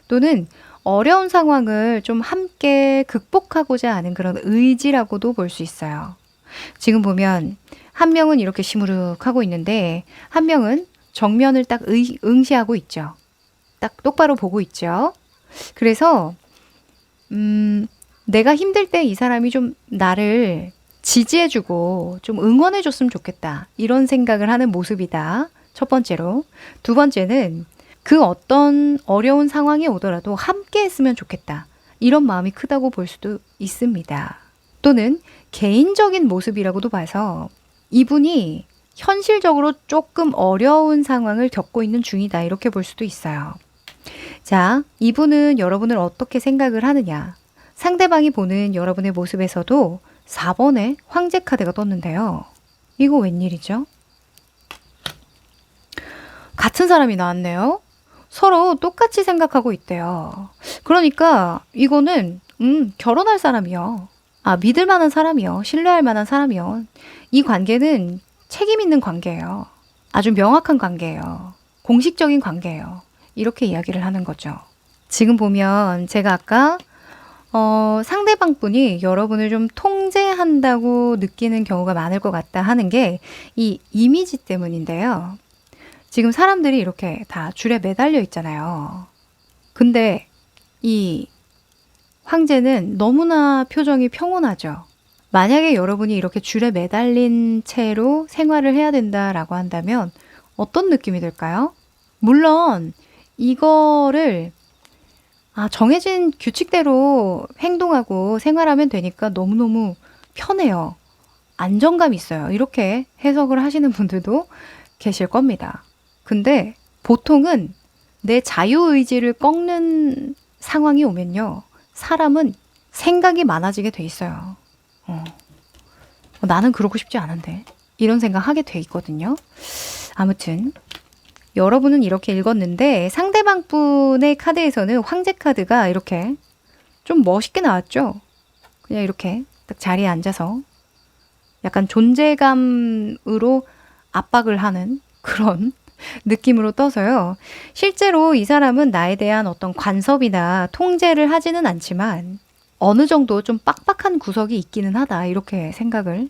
또는 어려운 상황을 좀 함께 극복하고자 하는 그런 의지라고도 볼 수 있어요. 지금 보면 한 명은 이렇게 시무룩하고 있는데 한 명은 정면을 딱 응시하고 있죠. 딱 똑바로 보고 있죠. 그래서 내가 힘들 때 이 사람이 좀 나를 지지해주고 좀 응원해줬으면 좋겠다. 이런 생각을 하는 모습이다. 첫 번째로. 두 번째는 그 어떤 어려운 상황이 오더라도 함께 했으면 좋겠다. 이런 마음이 크다고 볼 수도 있습니다. 또는 개인적인 모습이라고도 봐서 이분이 현실적으로 조금 어려운 상황을 겪고 있는 중이다. 이렇게 볼 수도 있어요. 자, 이분은 여러분을 어떻게 생각을 하느냐. 상대방이 보는 여러분의 모습에서도 4번의 황제 카드가 떴는데요. 이거 웬일이죠? 같은 사람이 나왔네요. 서로 똑같이 생각하고 있대요. 그러니까 이거는 결혼할 사람이요. 믿을 만한 사람이요. 신뢰할 만한 사람이요. 이 관계는 책임 있는 관계예요. 아주 명확한 관계예요. 공식적인 관계예요. 이렇게 이야기를 하는 거죠. 지금 보면 제가 아까 상대방 분이 여러분을 좀 통제한다고 느끼는 경우가 많을 것 같다 하는 게 이 이미지 때문인데요. 지금 사람들이 이렇게 다 줄에 매달려 있잖아요. 근데 이 황제는 너무나 표정이 평온하죠. 만약에 여러분이 이렇게 줄에 매달린 채로 생활을 해야 된다라고 한다면 어떤 느낌이 들까요? 물론 이거를 정해진 규칙대로 행동하고 생활하면 되니까 너무너무 편해요. 안정감이 있어요. 이렇게 해석을 하시는 분들도 계실 겁니다. 근데 보통은 내 자유의지를 꺾는 상황이 오면요. 사람은 생각이 많아지게 돼 있어요. 나는 그러고 싶지 않은데. 이런 생각 하게 돼 있거든요. 아무튼 여러분은 이렇게 읽었는데 상대방 분의 카드에서는 황제 카드가 이렇게 좀 멋있게 나왔죠. 그냥 이렇게 딱 자리에 앉아서 약간 존재감으로 압박을 하는 그런 느낌으로 떠서요. 실제로 이 사람은 나에 대한 어떤 간섭이나 통제를 하지는 않지만 어느 정도 좀 빡빡한 구석이 있기는 하다. 이렇게 생각을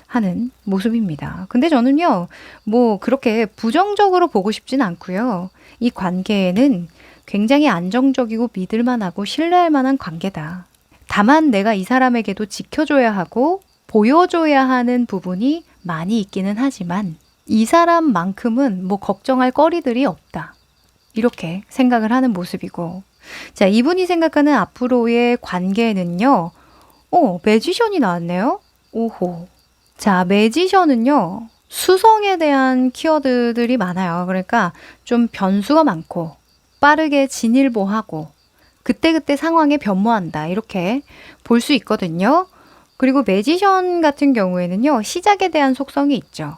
하는 모습입니다. 근데 저는요, 뭐 그렇게 부정적으로 보고 싶진 않고요. 이 관계에는 굉장히 안정적이고 믿을만하고 신뢰할 만한 관계다. 다만 내가 이 사람에게도 지켜줘야 하고 보여줘야 하는 부분이 많이 있기는 하지만 이 사람만큼은 뭐 걱정할 거리들이 없다. 이렇게 생각을 하는 모습이고, 자, 이분이 생각하는 앞으로의 관계는요, 매지션이 나왔네요. 오호. 자, 매지션은요, 수성에 대한 키워드들이 많아요. 그러니까 좀 변수가 많고, 빠르게 진일보하고, 그때그때 상황에 변모한다. 이렇게 볼 수 있거든요. 그리고 매지션 같은 경우에는요, 시작에 대한 속성이 있죠.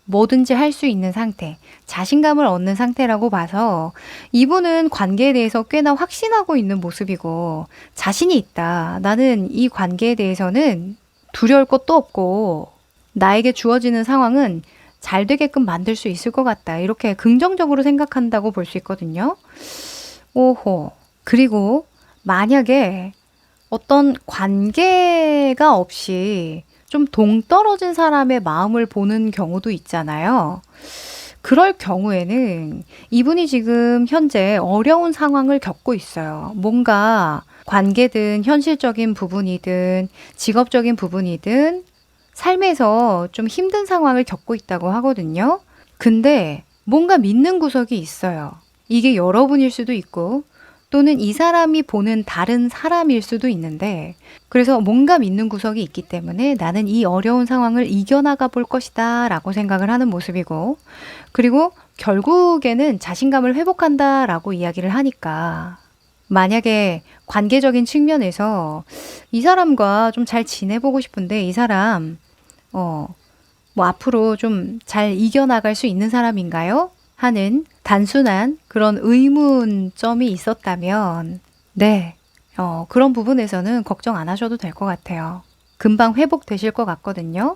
뭐든지 할 수 있는 상태, 자신감을 얻는 상태라고 봐서 이분은 관계에 대해서 꽤나 확신하고 있는 모습이고 자신이 있다. 나는 이 관계에 대해서는 두려울 것도 없고 나에게 주어지는 상황은 잘 되게끔 만들 수 있을 것 같다. 이렇게 긍정적으로 생각한다고 볼 수 있거든요. 오호. 그리고 만약에 어떤 관계가 없이 좀 동떨어진 사람의 마음을 보는 경우도 있잖아요. 그럴 경우에는 이분이 지금 현재 어려운 상황을 겪고 있어요. 뭔가 관계든 현실적인 부분이든 직업적인 부분이든 삶에서 좀 힘든 상황을 겪고 있다고 하거든요. 근데 뭔가 믿는 구석이 있어요. 이게 여러분일 수도 있고 또는 이 사람이 보는 다른 사람일 수도 있는데 그래서 뭔가 믿는 구석이 있기 때문에 나는 이 어려운 상황을 이겨나가 볼 것이다 라고 생각을 하는 모습이고 그리고 결국에는 자신감을 회복한다 라고 이야기를 하니까 만약에 관계적인 측면에서 이 사람과 좀 잘 지내보고 싶은데 이 사람 뭐 앞으로 좀 잘 이겨나갈 수 있는 사람인가요? 하는 단순한 그런 의문점이 있었다면 네, 그런 부분에서는 걱정 안 하셔도 될 것 같아요. 금방 회복되실 것 같거든요.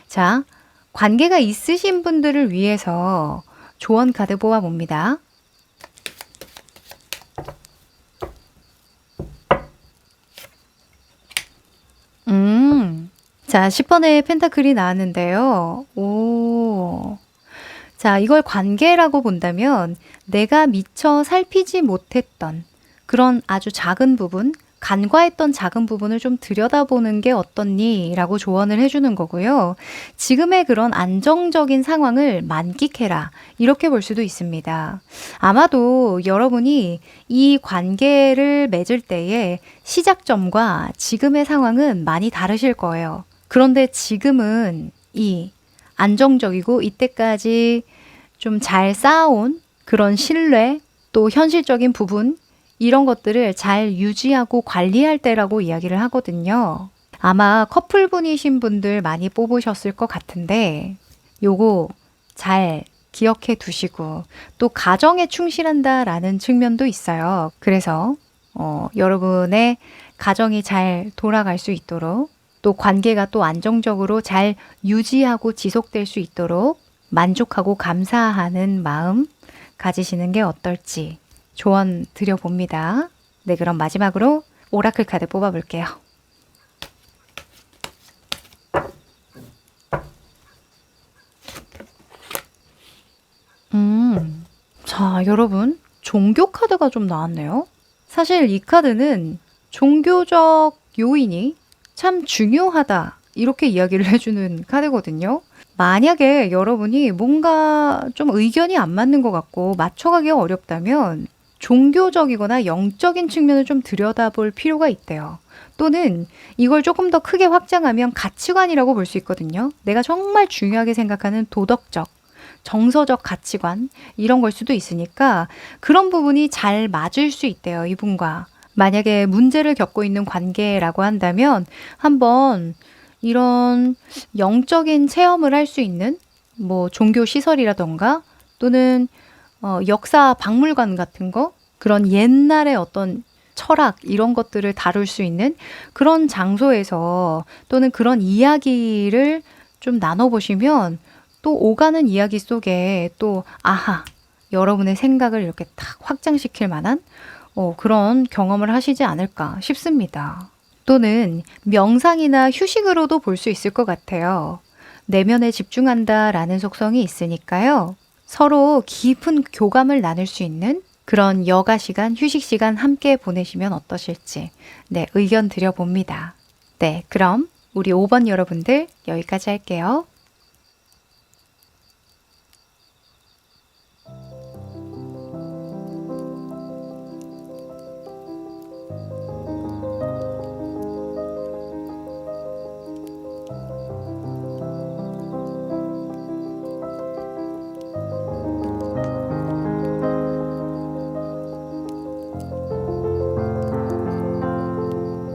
자, 관계가 있으신 분들을 위해서 조언 카드 뽑아봅니다. 자, 10번의 펜타클이 나왔는데요. 오. 자, 이걸 관계라고 본다면 내가 미처 살피지 못했던 그런 아주 작은 부분, 간과했던 작은 부분을 좀 들여다보는 게 어떻니? 라고 조언을 해주는 거고요. 지금의 그런 안정적인 상황을 만끽해라. 이렇게 볼 수도 있습니다. 아마도 여러분이 이 관계를 맺을 때의 시작점과 지금의 상황은 많이 다르실 거예요. 그런데 지금은 이 안정적이고 이때까지 좀 잘 쌓아온 그런 신뢰 또 현실적인 부분 이런 것들을 잘 유지하고 관리할 때라고 이야기를 하거든요. 아마 커플분이신 분들 많이 뽑으셨을 것 같은데 요거 잘 기억해 두시고 또 가정에 충실한다라는 측면도 있어요. 그래서 여러분의 가정이 잘 돌아갈 수 있도록 또 관계가 또 안정적으로 잘 유지하고 지속될 수 있도록 만족하고 감사하는 마음 가지시는 게 어떨지 조언 드려봅니다. 네, 그럼 마지막으로 오라클 카드 뽑아볼게요. 자, 여러분, 종교 카드가 좀 나왔네요. 사실 이 카드는 종교적 요인이 참 중요하다, 이렇게 이야기를 해주는 카드거든요. 만약에 여러분이 뭔가 좀 의견이 안 맞는 것 같고 맞춰가기 어렵다면 종교적이거나 영적인 측면을 좀 들여다볼 필요가 있대요. 또는 이걸 조금 더 크게 확장하면 가치관이라고 볼 수 있거든요. 내가 정말 중요하게 생각하는 도덕적, 정서적 가치관, 이런 걸 수도 있으니까 그런 부분이 잘 맞을 수 있대요, 이분과. 만약에 문제를 겪고 있는 관계라고 한다면 한번 이런 영적인 체험을 할 수 있는 뭐 종교 시설이라던가 또는 역사 박물관 같은 거, 그런 옛날의 어떤 철학 이런 것들을 다룰 수 있는 그런 장소에서 또는 그런 이야기를 좀 나눠보시면 또 오가는 이야기 속에 또 아하, 여러분의 생각을 이렇게 탁 확장시킬 만한 그런 경험을 하시지 않을까 싶습니다. 또는 명상이나 휴식으로도 볼 수 있을 것 같아요. 내면에 집중한다라는 속성이 있으니까요. 서로 깊은 교감을 나눌 수 있는 그런 여가 시간, 휴식 시간 함께 보내시면 어떠실지, 네, 의견 드려봅니다. 네, 그럼 우리 5번 여러분들 여기까지 할게요.